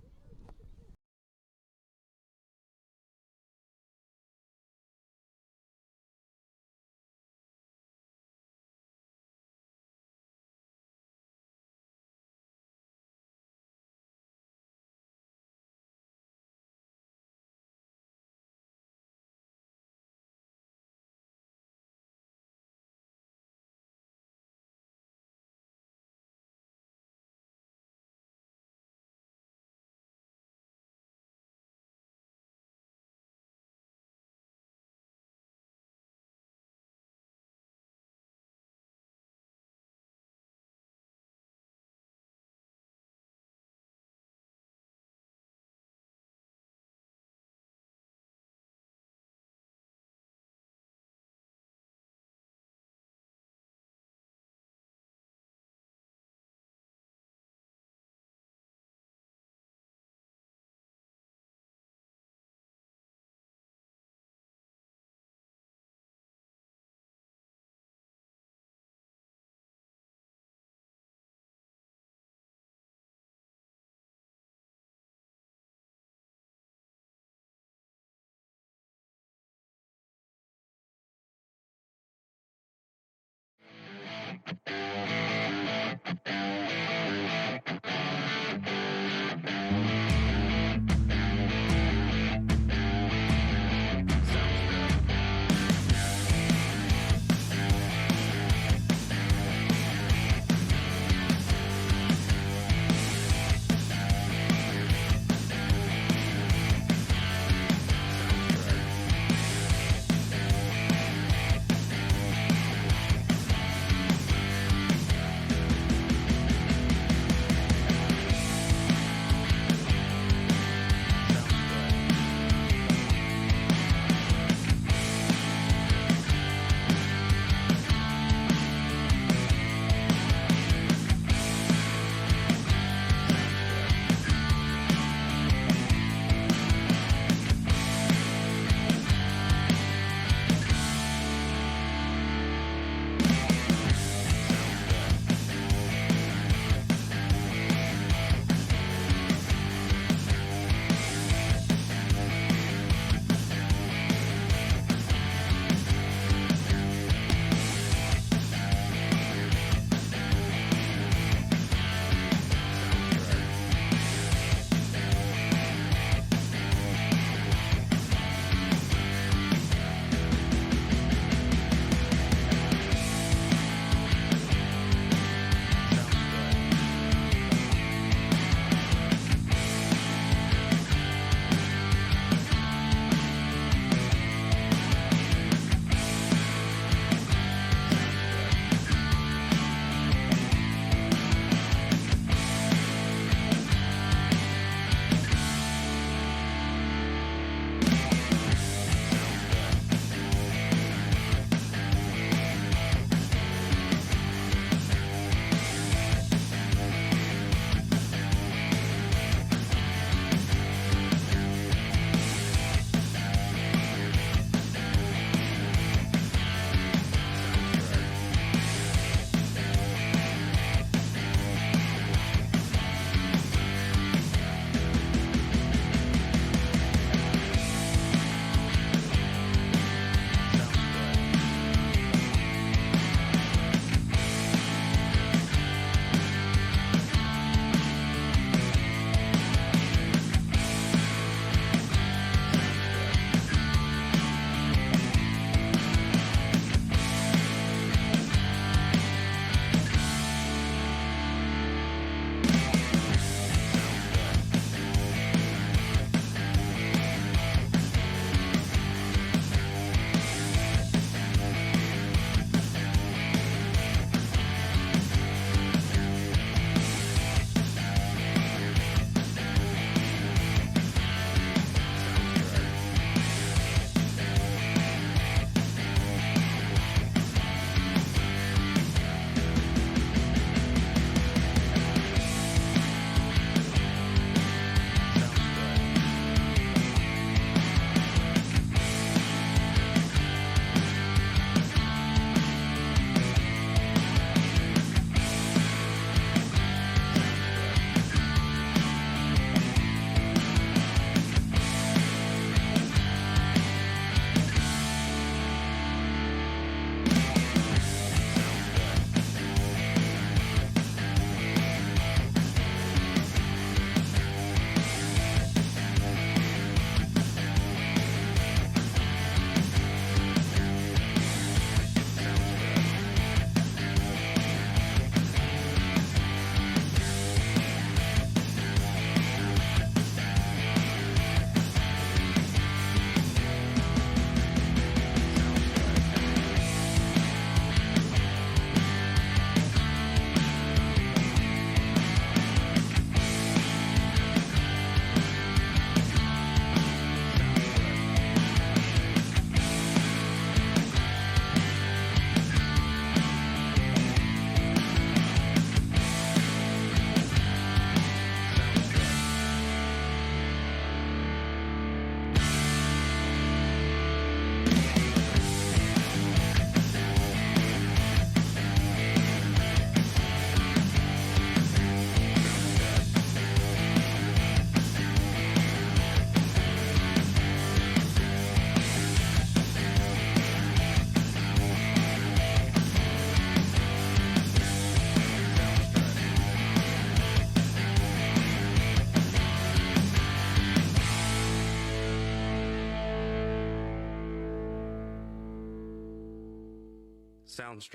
sound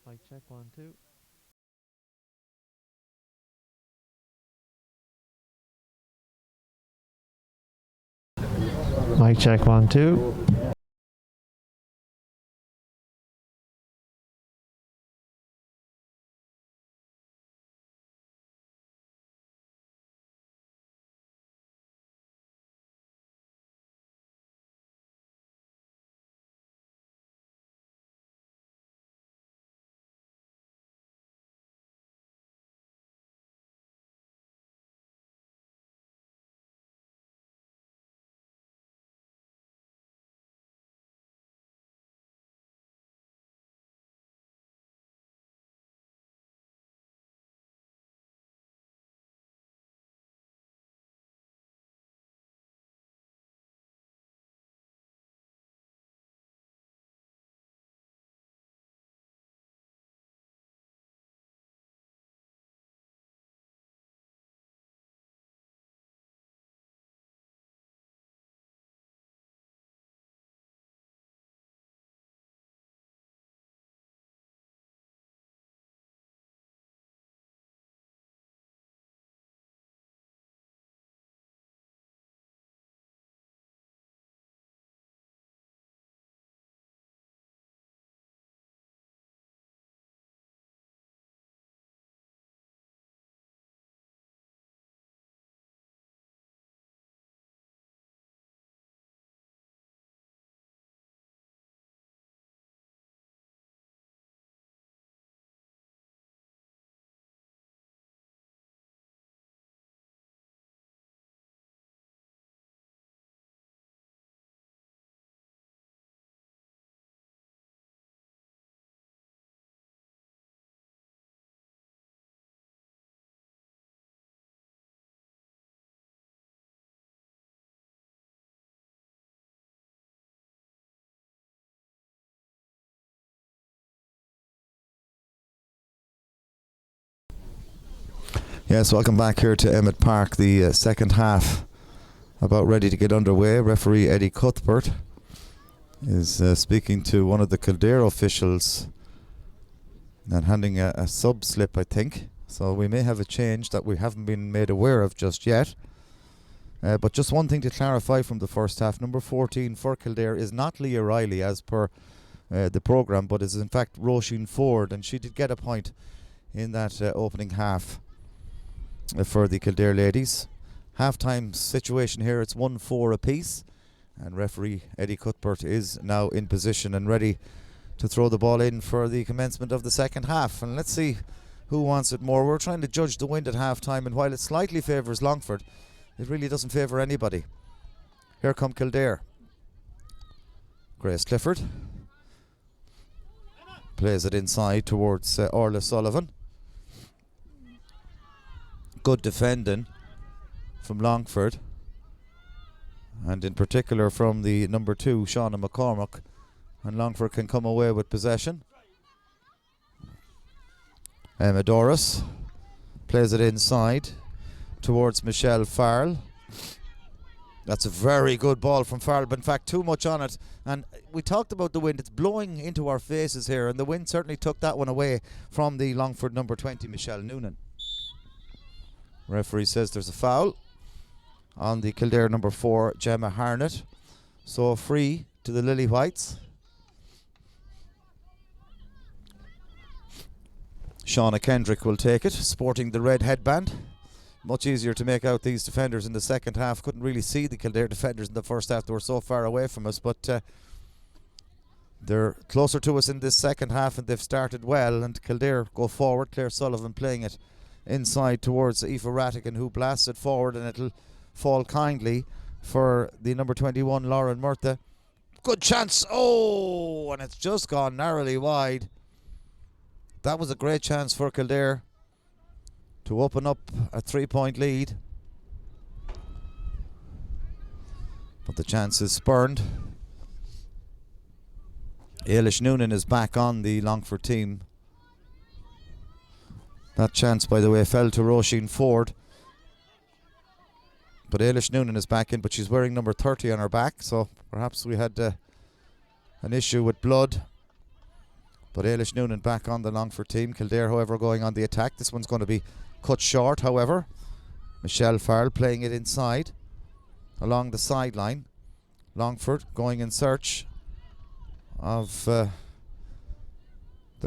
Mic check 1 2. Mic check 1 2. Yes, welcome back here to Emmett Park. The second half about ready to get underway. Referee Eddie Cuthbert is speaking to one of the Kildare officials and handing a sub slip, I think. So we may have a change that we haven't been made aware of just yet. But just one thing to clarify from the first half. Number 14 for Kildare is not Leah Riley as per the programme, but is in fact Roisin Ford, and she did get a point in that opening half for the Kildare ladies. Half-time situation here, it's 1-4 apiece, and referee Eddie Cuthbert is now in position and ready to throw the ball in for the commencement of the second half. And let's see who wants it more. We're trying to judge the wind at half-time, and while it slightly favours Longford, it really doesn't favour anybody. Here come Kildare. Grace Clifford plays it inside towards Orla Sullivan. Good defending from Longford, and in particular from the number 2, Shauna McCormack, and Longford can come away with possession. Emma Doris plays it inside towards Michelle Farrell. That's a very good ball from Farrell, but in fact too much on it, and we talked about the wind. It's blowing into our faces here, and the wind certainly took that one away from the Longford number 20, Michelle Noonan. Referee says there's a foul on the Kildare number 4, Gemma Harnett. So free to the Lily Whites. Shauna Kendrick will take it, sporting the red headband. Much easier to make out these defenders in the second half. Couldn't really see the Kildare defenders in the first half. They were so far away from us, but they're closer to us in this second half, and they've started well. And Kildare go forward. Claire Sullivan playing it inside towards Aoife Rattigan, who blasts it forward, and it'll fall kindly for the number 21, Lauren Murtha. Good chance. Oh, and it's just gone narrowly wide. That was a great chance for Kildare to open up a 3-point lead, but the chance is spurned. Ailish Noonan is back on the Longford team. That chance, by the way, fell to Roisin Ford, but Ailish Noonan is back in, but she's wearing number 30 on her back, so perhaps we had an issue with blood. But Ailish Noonan back on the Longford team. Kildare, however, going on the attack. This one's going to be cut short, however. Michelle Farrell playing it inside along the sideline. Longford going in search of their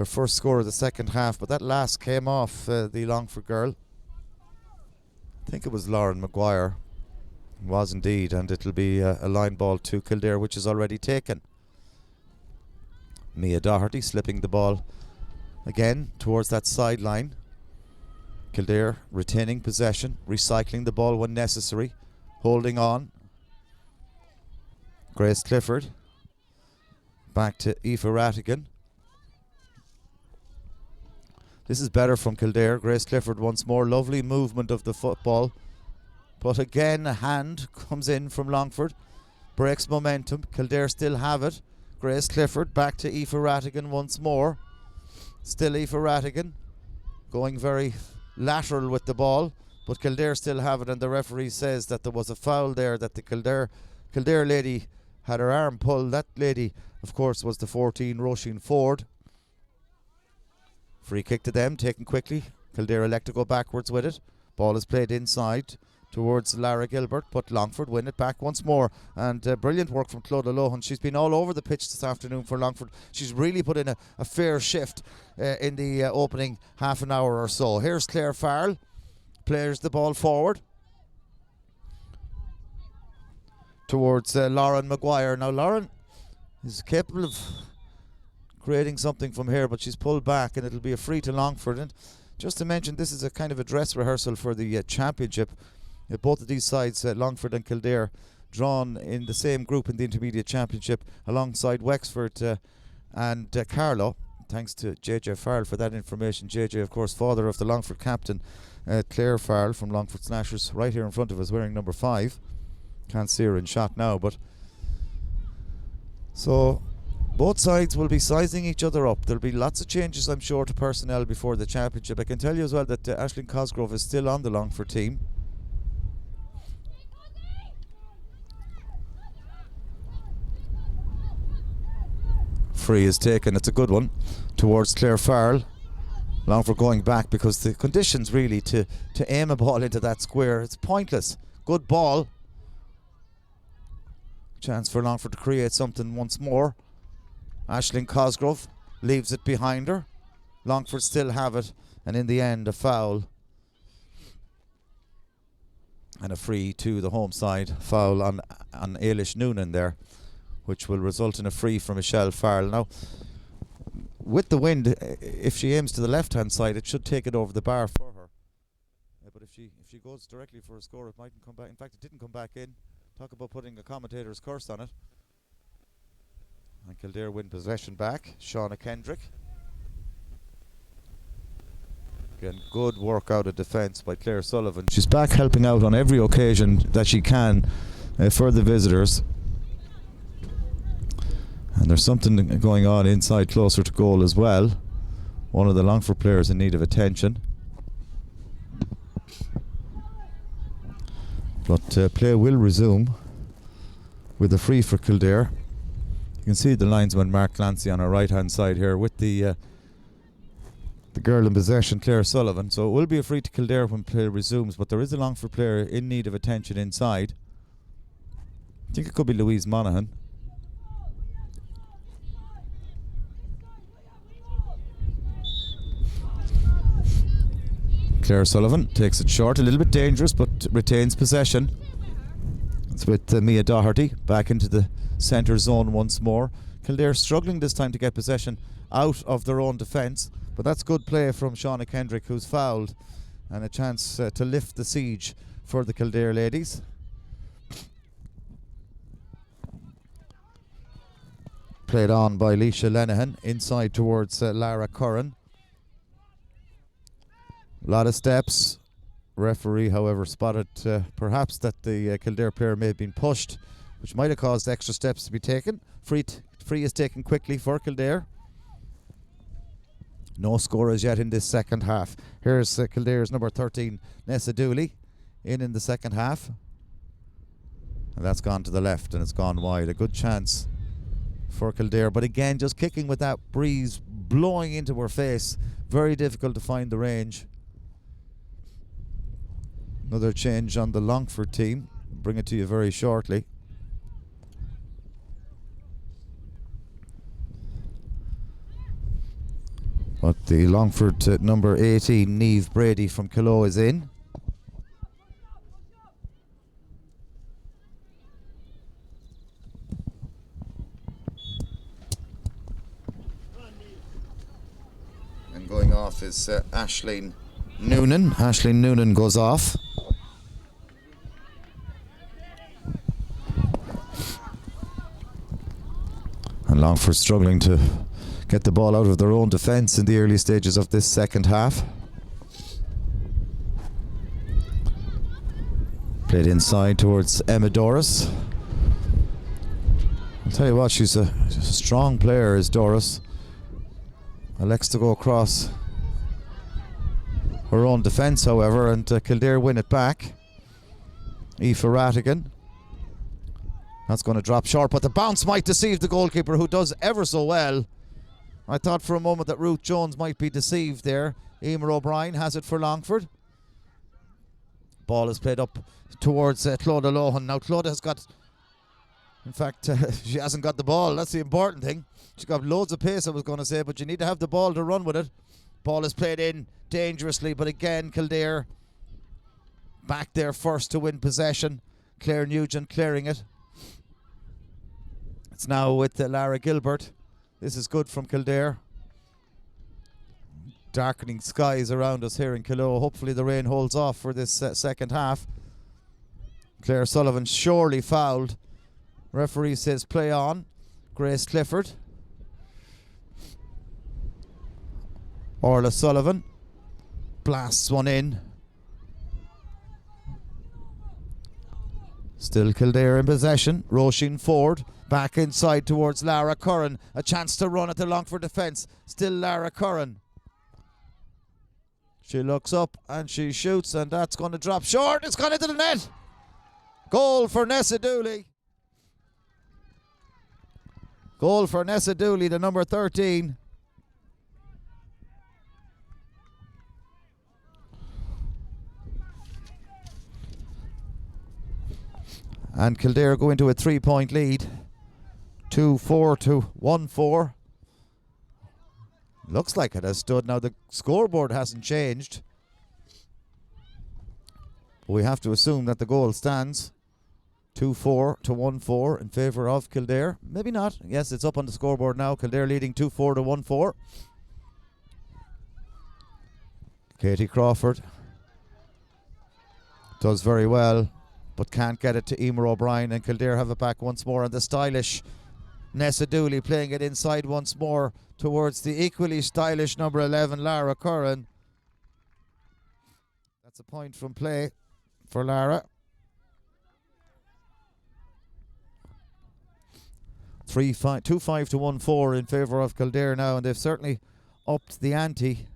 first score of the second half, but that last came off the Longford girl. I think it was Lauren Maguire. It was indeed, and it'll be a line ball to Kildare, which is already taken. Mia Doherty slipping the ball again towards that sideline. Kildare retaining possession, recycling the ball when necessary, holding on. Grace Clifford back to Aoife Rattigan. This is better from Kildare. Grace Clifford once more. Lovely movement of the football, but again a hand comes in from Longford, breaks momentum. Kildare still have it. Grace Clifford back to Aoife Rattigan once more. Still Aoife Rattigan going very lateral with the ball, but Kildare still have it, and the referee says that there was a foul there, that the Kildare lady had her arm pulled. That lady, of course, was the 14, Roisin Ford. Free kick to them, taken quickly. Kildare elect to go backwards with it. Ball is played inside towards Lara Gilbert, but Longford win it back once more. And brilliant work from Clodagh Lohan. She's been all over the pitch this afternoon for Longford. She's really put in a fair shift in the opening half an hour or so. Here's Claire Farrell. Plays the ball forward towards Lauren Maguire. Now Lauren is capable of creating something from here, but she's pulled back, and it'll be a free to Longford. And just to mention, this is a kind of a dress rehearsal for the championship. Both of these sides, Longford and Kildare, drawn in the same group in the intermediate championship alongside Wexford and Carlow. Thanks to JJ Farrell for that information. JJ, of course, father of the Longford captain, Claire Farrell from Longford Snashers, right here in front of us, wearing number 5. Can't see her in shot now, but so both sides will be sizing each other up. There'll be lots of changes, I'm sure, to personnel before the championship. I can tell you as well that Aisling Cosgrove is still on the Longford team. Free is taken, it's a good one, towards Claire Farrell. Longford going back because the conditions really to aim a ball into that square, it's pointless. Good ball. Chance for Longford to create something once more. Aisling Cosgrove leaves it behind her. Longford still have it, and in the end a foul and a free to the home side. Foul on Ailish Noonan there, which will result in a free from Michelle Farrell. Now, with the wind, if she aims to the left-hand side, it should take it over the bar for her. But if she goes directly for a score, it mightn't come back. In fact, it didn't come back in. Talk about putting a commentator's curse on it. And Kildare win possession back. Shauna Kendrick. Again, good work out of defence by Claire Sullivan. She's back helping out on every occasion that she can for the visitors. And there's something going on inside closer to goal as well. One of the Longford players in need of attention. But play will resume with a free for Kildare. You can see the linesman Mark Clancy on our right hand side here with the girl in possession, Claire Sullivan. So it will be a free to Kildare when play resumes, but there is a Longford player in need of attention inside. I think it could be Louise Monaghan. Claire Sullivan takes it short, a little bit dangerous, but retains possession. It's with Mia Doherty back into the centre zone once more. Kildare struggling this time to get possession out of their own defence, but that's good play from Shauna Kendrick, who's fouled, and a chance to lift the siege for the Kildare ladies. Played on by Leisha Lenihan inside towards Lara Curran. A lot of steps. Referee, however, spotted perhaps that the Kildare player may have been pushed, which might have caused extra steps to be taken. Free is taken quickly for Kildare. No score as yet in this second half. Here's Kildare's number 13, Nessa Dooley, in the second half. And that's gone to the left and it's gone wide. A good chance for Kildare. But again, just kicking with that breeze blowing into her face. Very difficult to find the range. Another change on the Longford team. Bring it to you very shortly. But the Longford number 18, Niamh Brady from Kildare, is in. And going off is Aisling Noonan. Aisling Noonan goes off. And Longford struggling to get the ball out of their own defence in the early stages of this second half. Played inside towards Emma Doris. I'll tell you what, she's a strong player, is Doris. Elects to go across her own defence, however, and Kildare win it back. Aoife Rattigan. That's going to drop short, but the bounce might deceive the goalkeeper, who does ever so well. I thought for a moment that Ruth Jones might be deceived there. Emer O'Brien has it for Longford. Ball is played up towards Clodagh Lohan. Now Clodagh has got, in fact, she hasn't got the ball. That's the important thing. She's got loads of pace, I was going to say, but you need to have the ball to run with it. Ball is played in dangerously, but again, Kildare back there first to win possession. Claire Nugent clearing it. It's now with Lara Gilbert. This is good from Kildare. Darkening skies around us here in Kildare. Hopefully the rain holds off for this second half. Claire Sullivan surely fouled. Referee says play on. Grace Clifford. Orla Sullivan blasts one in. Still Kildare in possession. Roisin Ford back inside towards Lara Curran. A chance to run at the Longford defence. Still Lara Curran. She looks up and she shoots, and that's going to drop short. It's gone into the net. Goal for Nessa Dooley. Goal for Nessa Dooley, the number 13. And Kildare go into a 3-point lead. 2-4 to 1-4. Looks like it has stood. Now the scoreboard hasn't changed. We have to assume that the goal stands. 2-4 to 1-4 in favour of Kildare. Maybe not. Yes, it's up on the scoreboard now. Kildare leading 2-4 to 1-4. Katie Crawford does very well, but can't get it to Emer O'Brien, and Kildare have it back once more. And the stylish Nessa Dooley playing it inside once more towards the equally stylish number 11, Lara Curran. That's a point from play for Lara. 2-5 to 1-4 in favour of Kildare now, and they've certainly upped the ante.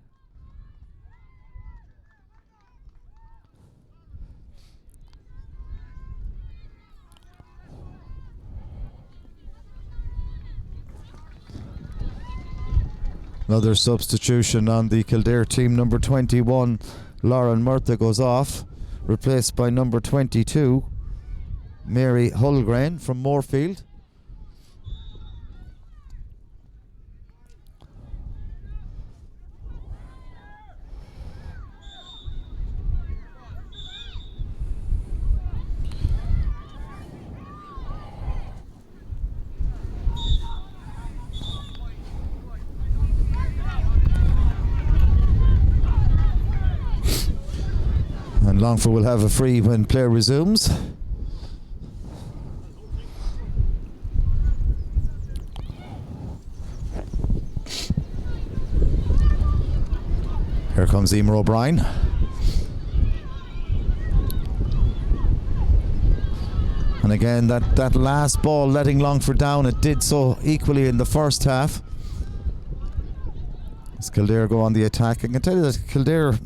Another substitution on the Kildare team. Number 21, Lauren Murtha, goes off, replaced by number 22, Mary Hulgrain from Moorfield. And Longford will have a free when play resumes. Here comes Emer O'Brien. And again, that last ball letting Longford down, it did so equally in the first half. As Kildare go on the attack. I can tell you that Kildare,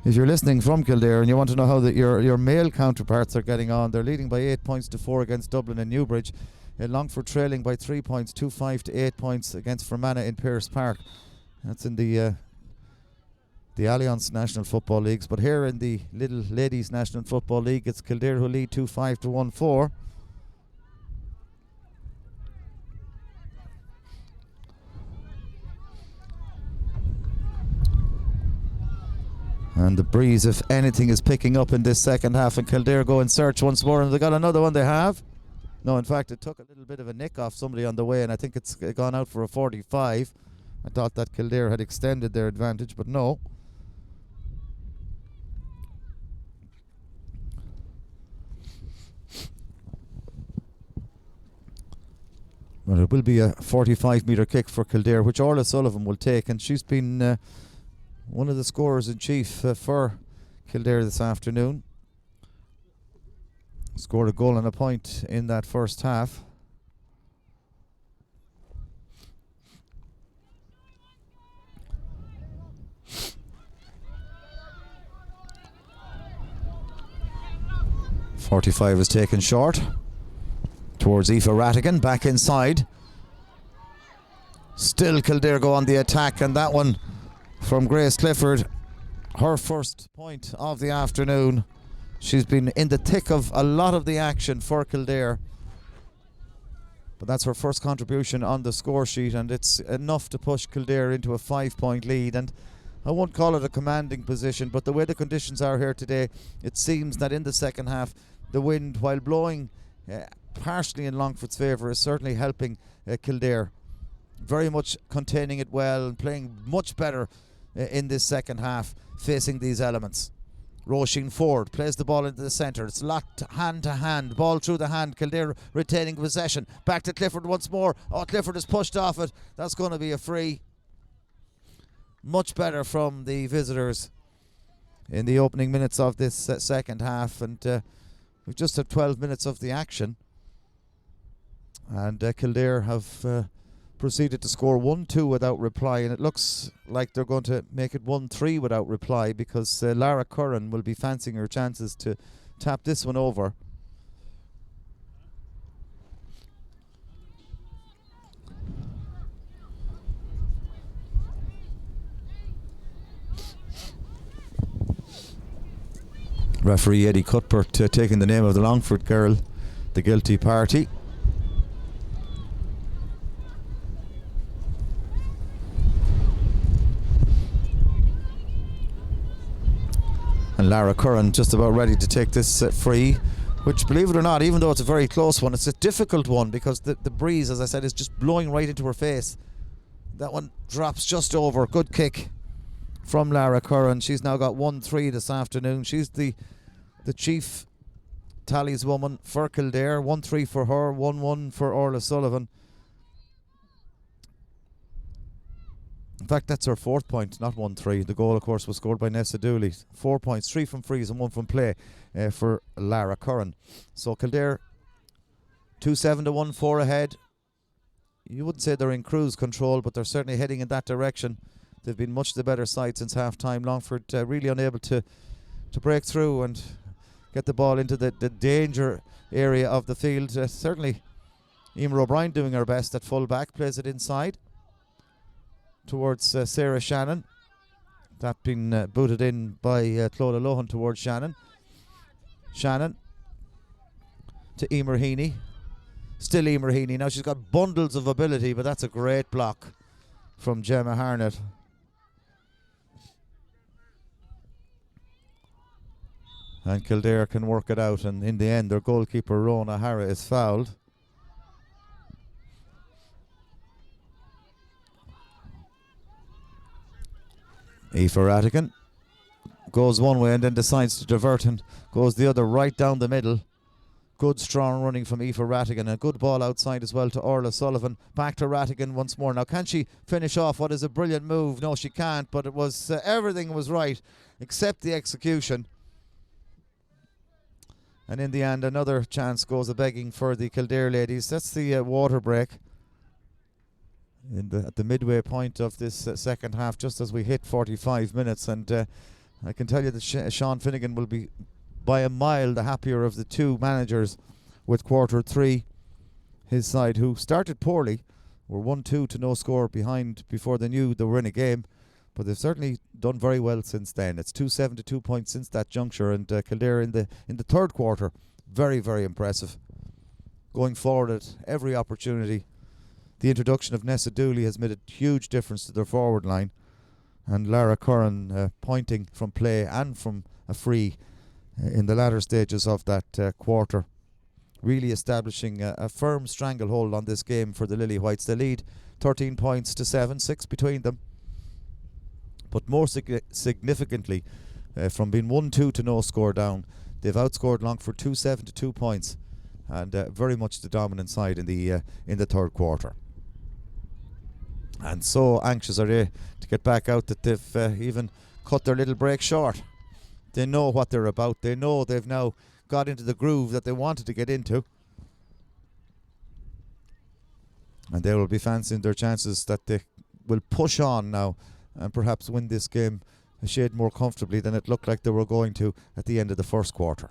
if you're listening from Kildare and you want to know how your male counterparts are getting on, they're leading by 8 points to 4 against Dublin and Newbridge. Longford trailing by 3 points, 2-5 to 8 points against Fermanagh in Pearse Park. That's in the Allianz National Football Leagues. But here in the Lidl Ladies National Football League, it's Kildare who lead 2-5 to 1-4. And the breeze, if anything, is picking up in this second half, and Kildare go in search once more, and they got another one. They have. No, in fact, it took a little bit of a nick off somebody on the way, and I think it's gone out for a 45. I thought that Kildare had extended their advantage, but no. Well, it will be a 45-metre kick for Kildare, which Orla Sullivan will take, and she's been one of the scorers in chief for Kildare this afternoon. Scored a goal and a point in that first half. .45 is taken short towards Aoife Rattigan, back inside. Still Kildare go on the attack, and that one from Grace Clifford, her first point of the afternoon. She's been in the thick of a lot of the action for Kildare, but that's her first contribution on the score sheet, and it's enough to push Kildare into a 5-point lead. And I won't call it a commanding position, but the way the conditions are here today, it seems that in the second half the wind, while blowing partially in Longford's favour, is certainly helping Kildare. Very much containing it well and playing much better in this second half, facing these elements. Roisin Ford plays the ball into the centre. It's locked hand to hand, ball through the hand. Kildare retaining possession. Back to Clifford once more. Oh, Clifford is pushed off it. That's going to be a free. Much better from the visitors in the opening minutes of this second half, and we've just had 12 minutes of the action, and Kildare have proceeded to score 1-2 without reply, and it looks like they're going to make it 1-3 without reply, because Lara Curran will be fancying her chances to tap this one over. Referee Eddie Cuthbert taking the name of the Longford girl, the guilty party. And Lara Curran just about ready to take this free, which, believe it or not, even though it's a very close one, it's a difficult one, because the breeze, as I said, is just blowing right into her face. That one drops just over. Good kick from Lara Curran. She's now got 1-3 this afternoon. She's the chief tallies woman for Kildare. 1-3 for her, 1-1 for Orla Sullivan. In fact, that's her fourth point, not 1-3. The goal, of course, was scored by Nessa Dooley. 4 points, 3 from frees and 1 from play for Lara Curran. So Kildare 2-7 to 1-4 ahead. You wouldn't say they're in cruise control, but they're certainly heading in that direction. They've been much the better side since half-time. Longford really unable to break through and get the ball into the danger area of the field. Certainly Emer O'Brien doing her best at full-back, plays it inside towards Sarah Shannon. That been booted in by Clodagh Lohan towards Shannon. Shannon to Emer Heaney. Still Emer Heaney. Now she's got bundles of ability, but that's a great block from Gemma Harnett. And Kildare can work it out, and in the end their goalkeeper Rona Hara is fouled. Aoife Rattigan goes one way and then decides to divert and goes the other, right down the middle. Good strong running from Aoife Rattigan. A good ball outside as well to Orla Sullivan. Back to Rattigan once more. Now, can she finish off what is a brilliant move? No, she can't, but it was everything was right except the execution. And in the end, another chance goes a-begging for the Kildare ladies. That's the water break at the midway point of this second half, just as we hit 45 minutes. And I can tell you that Sean Finnegan will be by a mile the happier of the two managers with quarter 3. his side, who started poorly, were 1-2 to no score behind before they knew they were in a game, but they've certainly done very well since then. It's 2-7 to 2 points since that juncture, and Kildare in the third quarter, very, very impressive. Going forward at every opportunity. The introduction of Nessa Dooley has made a huge difference to their forward line, and Lara Curran pointing from play and from a free in the latter stages of that quarter, really establishing a firm stranglehold on this game for the Lily Whites. They lead 13 points to 7, 6 between them. But more significantly, from being 1-2 to no score down, they've outscored Longford 2-7 to 2 points, and very much the dominant side in the third quarter. And so anxious are they to get back out that they've even cut their little break short. They know what they're about. They know they've now got into the groove that they wanted to get into, and they will be fancying their chances that they will push on now and perhaps win this game a shade more comfortably than it looked like they were going to at the end of the first quarter.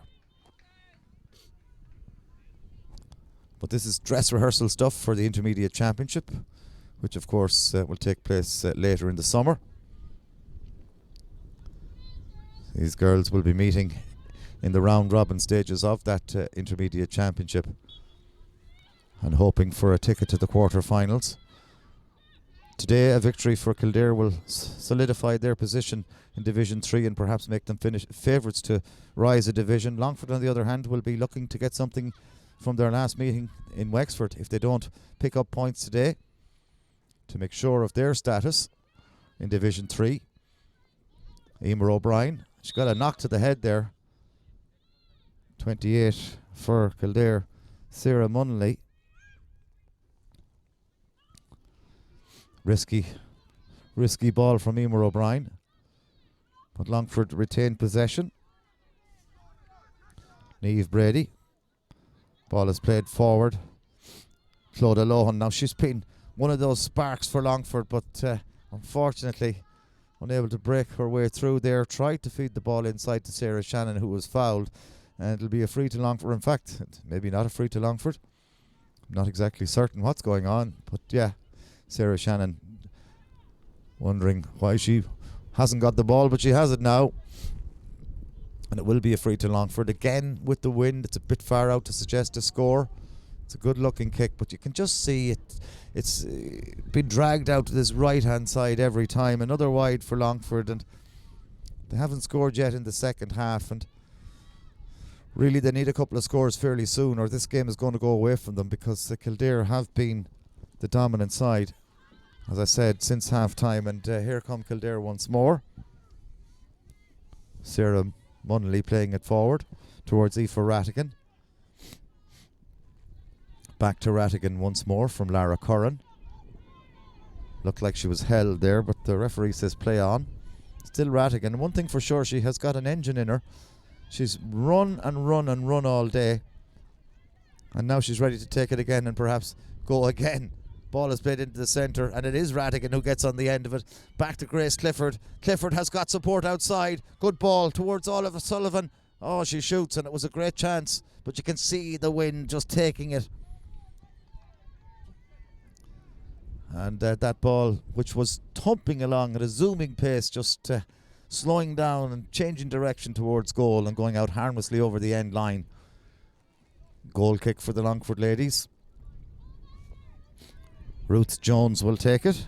But this is dress rehearsal stuff for the Intermediate Championship, which of course will take place later in the summer. These girls will be meeting in the round robin stages of that Intermediate Championship and hoping for a ticket to the quarter-finals. Today a victory for Kildare will solidify their position in Division 3 and perhaps make them finish favourites to rise a division. Longford, on the other hand, will be looking to get something from their last meeting in Wexford if they don't pick up points today to make sure of their status in Division 3. Emer O'Brien, she got a knock to the head there. 28 for Kildare. Sarah Munnelly. Risky ball from Emer O'Brien, but Longford retained possession. Niamh Brady. Ball is played forward. Clodagh Lohan. Now she's been one of those sparks for Longford, but unfortunately unable to break her way through there. Tried to feed the ball inside to Sarah Shannon, who was fouled, and it'll be a free to Longford. In fact, maybe not a free to Longford. I'm not exactly certain what's going on, but yeah, Sarah Shannon wondering why she hasn't got the ball, but she has it now. And it will be a free to Longford. Again, with the wind, it's a bit far out to suggest a score. It's a good looking kick, but you can just see it's been dragged out to this right hand side every time. Another wide for Longford, and they haven't scored yet in the second half, and really they need a couple of scores fairly soon or this game is going to go away from them, because the Kildare have been the dominant side, as I said, since half time. And here come Kildare once more. Sarah Munnelly playing it forward towards Aoife Rattigan. Back to Rattigan once more from Lara Curran. Looked like she was held there, but the referee says play on. Still Rattigan. And one thing for sure, she has got an engine in her. She's run and run and run all day, and now she's ready to take it again and perhaps go again. Ball is played into the centre, and it is Rattigan who gets on the end of it. Back to Grace Clifford. Clifford has got support outside. Good ball towards Oliver Sullivan. Oh, she shoots, and it was a great chance, but you can see the wind just taking it. And that ball, which was thumping along at a zooming pace, just slowing down and changing direction towards goal and going out harmlessly over the end line. Goal kick for the Longford ladies. Ruth Jones will take it.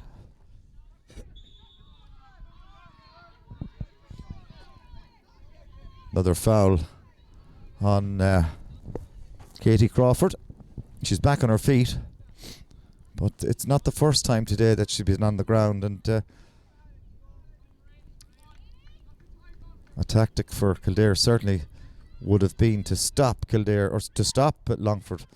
Another foul on Katie Crawford. She's back on her feet, but it's not the first time today that she's been on the ground, and a tactic for Kildare certainly would have been to stop Kildare, or to stop Longford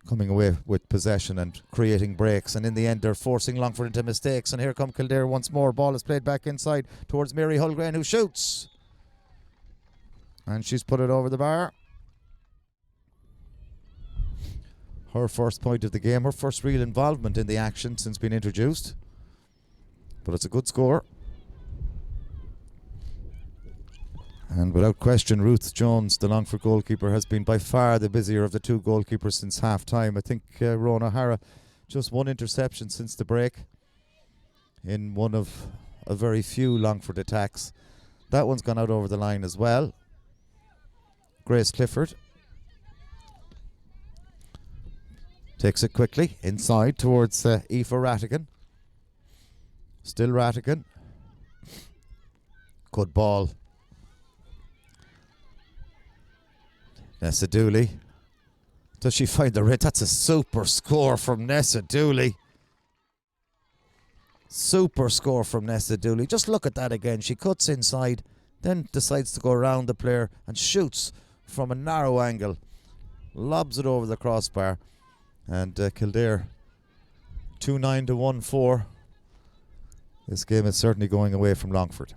coming away with possession and creating breaks, and in the end they're forcing Longford into mistakes. And here come Kildare once more. Ball is played back inside towards Mary Hulgren, who shoots, and she's put it over the bar. Her first point of the game, her first real involvement in the action since being introduced, but it's a good score. And without question, Ruth Jones, the Longford goalkeeper, has been by far the busier of the two goalkeepers since half-time. I think Rowan O'Hara, just one interception since the break in one of a very few Longford attacks. That one's gone out over the line as well. Grace Clifford takes it quickly inside towards Aoife Rattigan. Still Rattigan. Good ball. Nessa Dooley. Does she find the red? That's a super score from Nessa Dooley. Super score from Nessa Dooley. Just look at that again. She cuts inside, then decides to go around the player and shoots from a narrow angle. Lobs it over the crossbar. And Kildare 2-9 to 1-4. This game is certainly going away from Longford.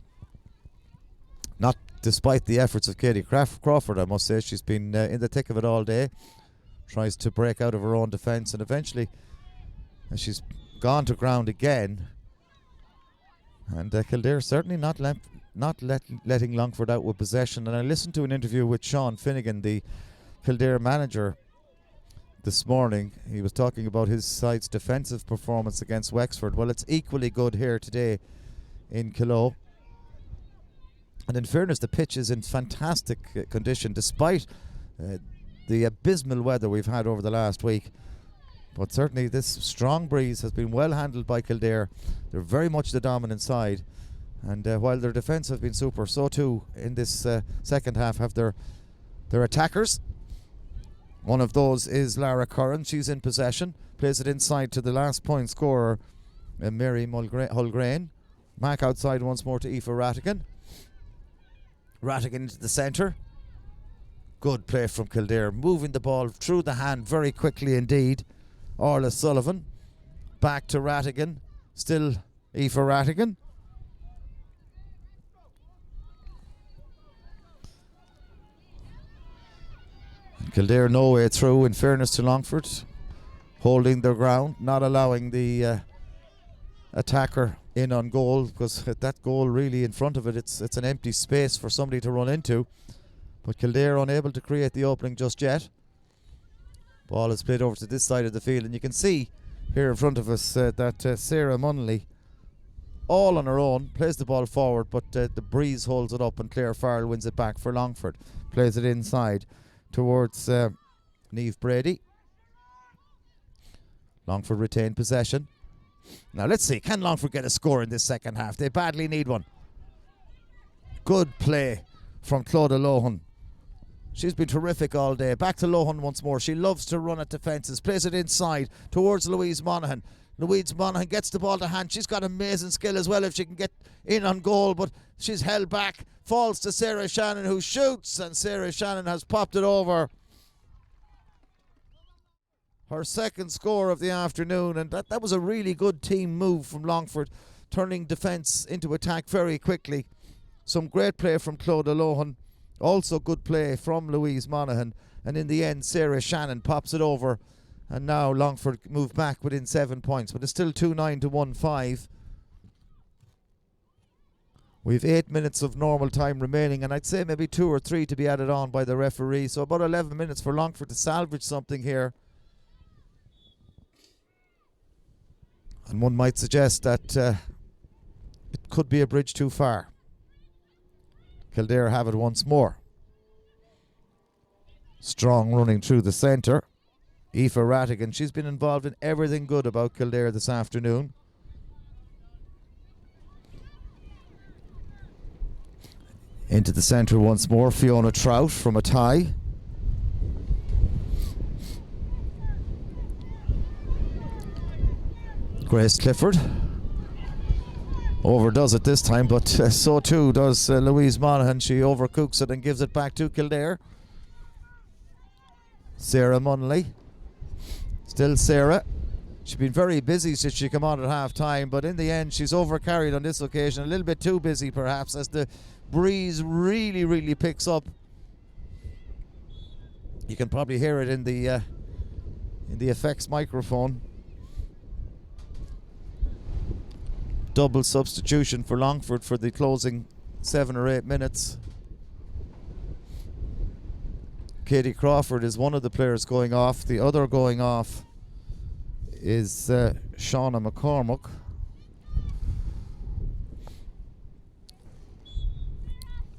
Not despite the efforts of Katie Crawford, I must say. She's been in the thick of it all day. Tries to break out of her own defence, and eventually she's gone to ground again. And Kildare certainly not letting Longford out with possession. And I listened to an interview with Sean Finnegan, the Kildare manager, this morning. He was talking about his side's defensive performance against Wexford. Well, it's equally good here today in Kildare. And in fairness, the pitch is in fantastic condition despite the abysmal weather we've had over the last week. But certainly this strong breeze has been well handled by Kildare. They're very much the dominant side. And while their defence have been super, so too in this second half have their attackers. One of those is Lara Curran. She's in possession. Plays it inside to the last point scorer, Mary Mulgrain. Back outside once more to Aoife Rattigan. Rattigan into the centre. Good play from Kildare. Moving the ball through the hand very quickly indeed. Orla Sullivan. Back to Rattigan. Still Aoife Rattigan. Kildare no way through, in fairness to Longford. Holding their ground, not allowing the attacker in on goal, because that goal really in front of it, it's an empty space for somebody to run into. But Kildare unable to create the opening just yet. Ball is played over to this side of the field, and you can see here in front of us that Sarah Munnelly, all on her own, plays the ball forward, but the breeze holds it up and Claire Farrell wins it back for Longford. Plays it inside towards Niamh Brady. Longford retain possession. Now let's see, can Longford get a score in this second half? They badly need one. Good play from Clodagh Lohan. She's been terrific all day. Back to Lohan once more. She loves to run at defences. Plays it inside towards Louise Monaghan. Louise Monaghan gets the ball to hand. She's got amazing skill as well if she can get in on goal, but she's held back. Falls to Sarah Shannon, who shoots, and Sarah Shannon has popped it over. Her second score of the afternoon, and that was a really good team move from Longford, turning defence into attack very quickly. Some great play from Clodagh Lohan, also good play from Louise Monaghan, and in the end Sarah Shannon pops it over, and now Longford move back within 7 points, but it's still 2-9 to 1-5. We've 8 minutes of normal time remaining, and I'd say maybe 2 or 3 to be added on by the referee, so about 11 minutes for Longford to salvage something here. And one might suggest that it could be a bridge too far. Kildare have it once more. Strong running through the centre. Aoife Rattigan, she's been involved in everything good about Kildare this afternoon. Into the centre once more, Fiona Trout from a tie. Grace Clifford overdoes it this time, but so too does Louise Monaghan. She overcooks it and gives it back to Kildare. Sarah Munnelly. Still Sarah. She's been very busy since she came on at half time, but in the end she's overcarried on this occasion, a little bit too busy perhaps, as the breeze really picks up. You can probably hear it in the effects microphone. Double substitution for Longford for the closing 7 or 8 minutes. Katie Crawford is one of the players going off. The other going off is Shauna McCormick.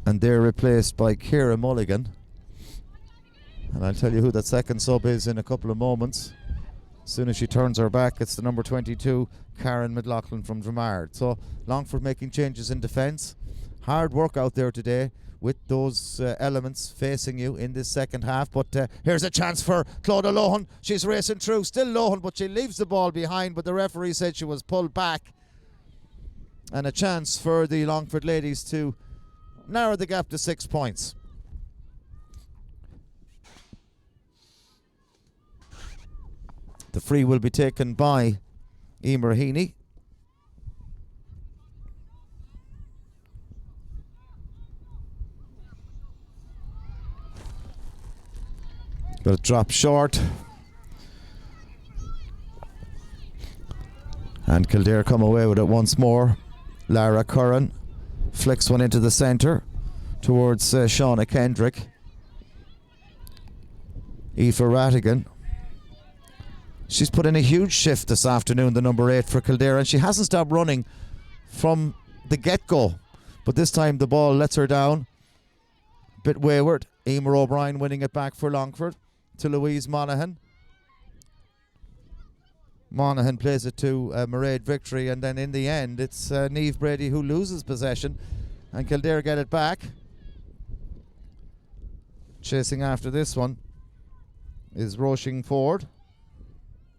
And they're replaced by Ciara Mulligan. And I'll tell you who that second sub is in a couple of moments. As soon as she turns her back, it's the number 22, Karen McLaughlin from Dramard. So Longford making changes in defence. Hard work out there today with those elements facing you in this second half. But here's a chance for Clodagh Lohan. She's racing through. Still Lohan, but she leaves the ball behind. But the referee said she was pulled back. And a chance for the Longford ladies to narrow the gap to 6 points. The free will be taken by Emer Heaney. But it dropped short. And Kildare come away with it once more. Lara Curran flicks one into the centre towards Shauna Kendrick. Aoife Rattigan. She's put in a huge shift this afternoon, the number 8 for Kildare, and she hasn't stopped running from the get-go. But this time the ball lets her down. Bit wayward. Emer O'Brien winning it back for Longford to Louise Monaghan. Monaghan plays it to Mairead Victory, and then in the end it's Niamh Brady who loses possession, and Kildare get it back. Chasing after this one is Roisin Ford.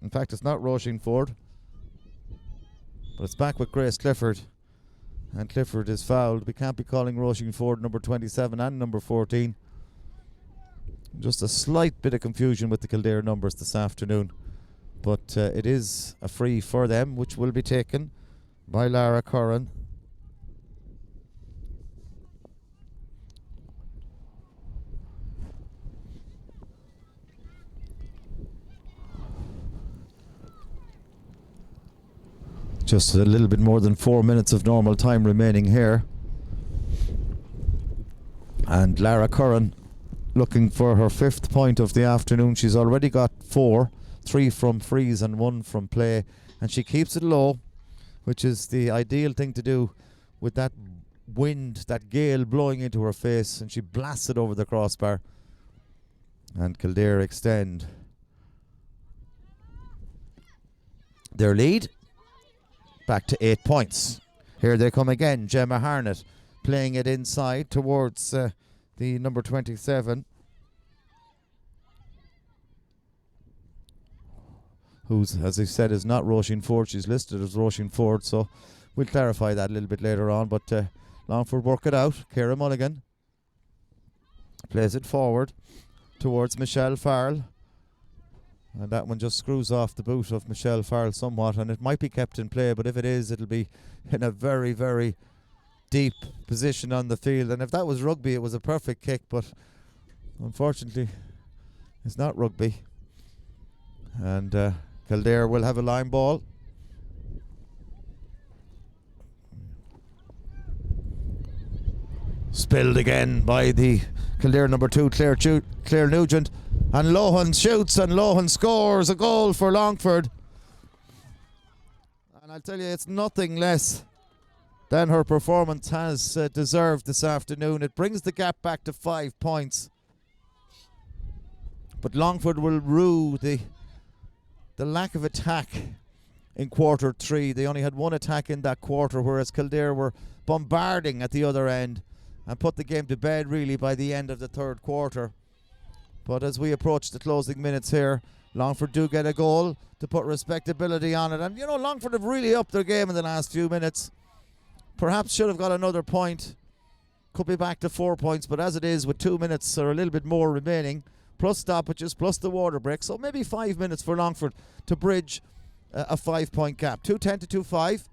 In fact, it's not Roisin Ford, but it's back with Grace Clifford, and Clifford is fouled. We can't be calling Roisin Ford number 27 and number 14. Just a slight bit of confusion with the Kildare numbers this afternoon. But it is a free for them, which will be taken by Lara Curran. Just a little bit more than 4 minutes of normal time remaining here. And Lara Curran looking for her 5th point of the afternoon. She's already got 4. 3 from frees and 1 from play, and she keeps it low, which is the ideal thing to do with that wind, that gale blowing into her face, and she blasts it over the crossbar, and Kildare extend their lead back to 8 points. Here they come again. Gemma Harnett playing it inside towards the number 27, who's, as I said, is not Roisin Ford. She's listed as Roisin Ford, so we'll clarify that a little bit later on. But Longford work it out. Ciara Mulligan plays it forward towards Michelle Farrell, and that one just screws off the boot of Michelle Farrell somewhat, and it might be kept in play, but if it is, it'll be in a very, very deep position on the field. And if that was rugby, it was a perfect kick, but unfortunately it's not rugby. And Kildare will have a line ball. Spilled again by the Kildare number 2, Claire Nugent. And Lohan shoots, and Lohan scores a goal for Longford. And I'll tell you, it's nothing less than her performance has deserved this afternoon. It brings the gap back to 5 points. But Longford will rue the lack of attack in quarter 3. They only had 1 attack in that quarter, whereas Kildare were bombarding at the other end and put the game to bed really by the end of the 3rd quarter. But as we approach the closing minutes here, Longford do get a goal to put respectability on it. And you know, Longford have really upped their game in the last few minutes. Perhaps should have got another point. Could be back to 4 points, but as it is, with 2 minutes or a little bit more remaining, plus stoppages, plus the water break, so maybe 5 minutes for Longford to bridge a 5-point gap. 2:10 to 2:05.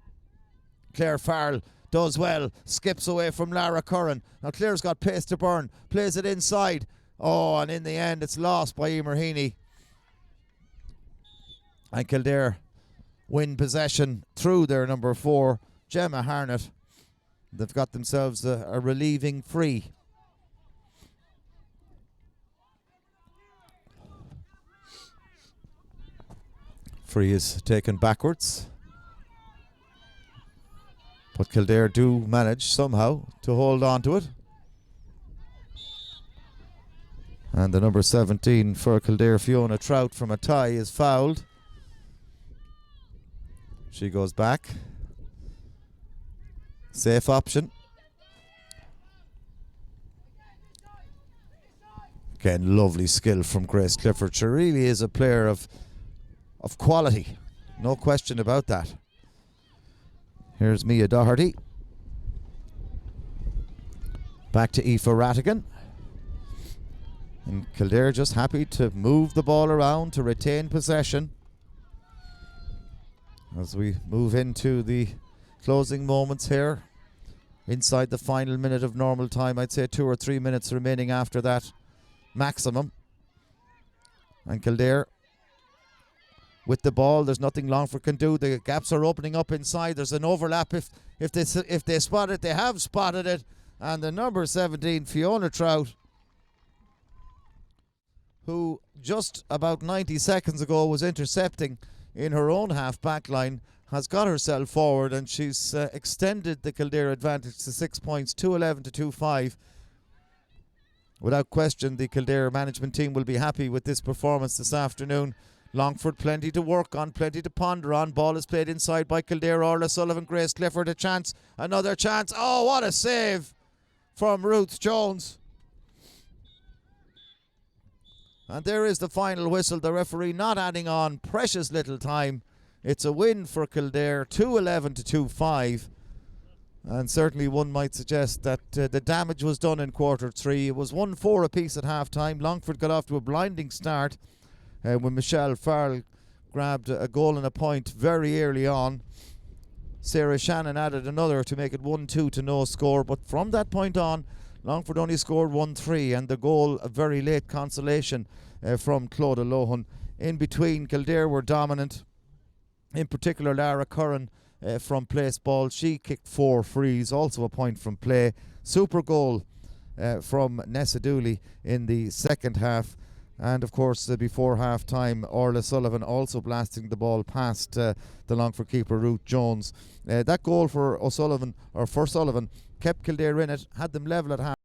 Claire Farrell does well, skips away from Lara Curran. Now Claire's got pace to burn, plays it inside. Oh, and in the end it's lost by Emer Heaney. And Kildare win possession through their number 4, Gemma Harnett. They've got themselves a relieving free. Free is taken backwards. But Kildare do manage somehow to hold on to it. And the number 17 for Kildare, Fiona Trout, from a tie is fouled. She goes back. Safe option. Again, lovely skill from Grace Clifford. She really is a player of quality. No question about that. Here's Mia Doherty. Back to Aoife Rattigan. And Kildare just happy to move the ball around to retain possession as we move into the closing moments here. Inside the final minute of normal time, I'd say 2 or 3 minutes remaining after that maximum. And Kildare with the ball, there's nothing Longford can do. The gaps are opening up inside. There's an overlap. If they spot it, they have spotted it. And the number 17, Fiona Trout, who just about 90 seconds ago was intercepting in her own half-back line, has got herself forward, and she's extended the Kildare advantage to 6 points, 2-11 to 2-5. Without question, the Kildare management team will be happy with this performance this afternoon. Longford, plenty to work on, plenty to ponder on. Ball is played inside by Kildare. Orla Sullivan, Grace Clifford, a chance, another chance. Oh, what a save from Ruth Jones. And there is the final whistle. The referee not adding on precious little time. It's a win for Kildare, 2-11 to 2-5. And certainly one might suggest that the damage was done in quarter three. It was 1-4 apiece at half time. Longford got off to a blinding start when Michelle Farrell grabbed a goal and a point very early on. Sarah Shannon added another to make it 1-2 to no score. But from that point on, Longford only scored 1-3, and the goal, a very late consolation from Clodagh Lohan. In between, Kildare were dominant. In particular, Lara Curran from place ball. She kicked 4 frees, also a point from play. Super goal from Nessa Dooley in the second half. And of course, before half time, Orla Sullivan also blasting the ball past the Longford keeper, Ruth Jones. That goal for Sullivan kept Kildare in it, had them level at half.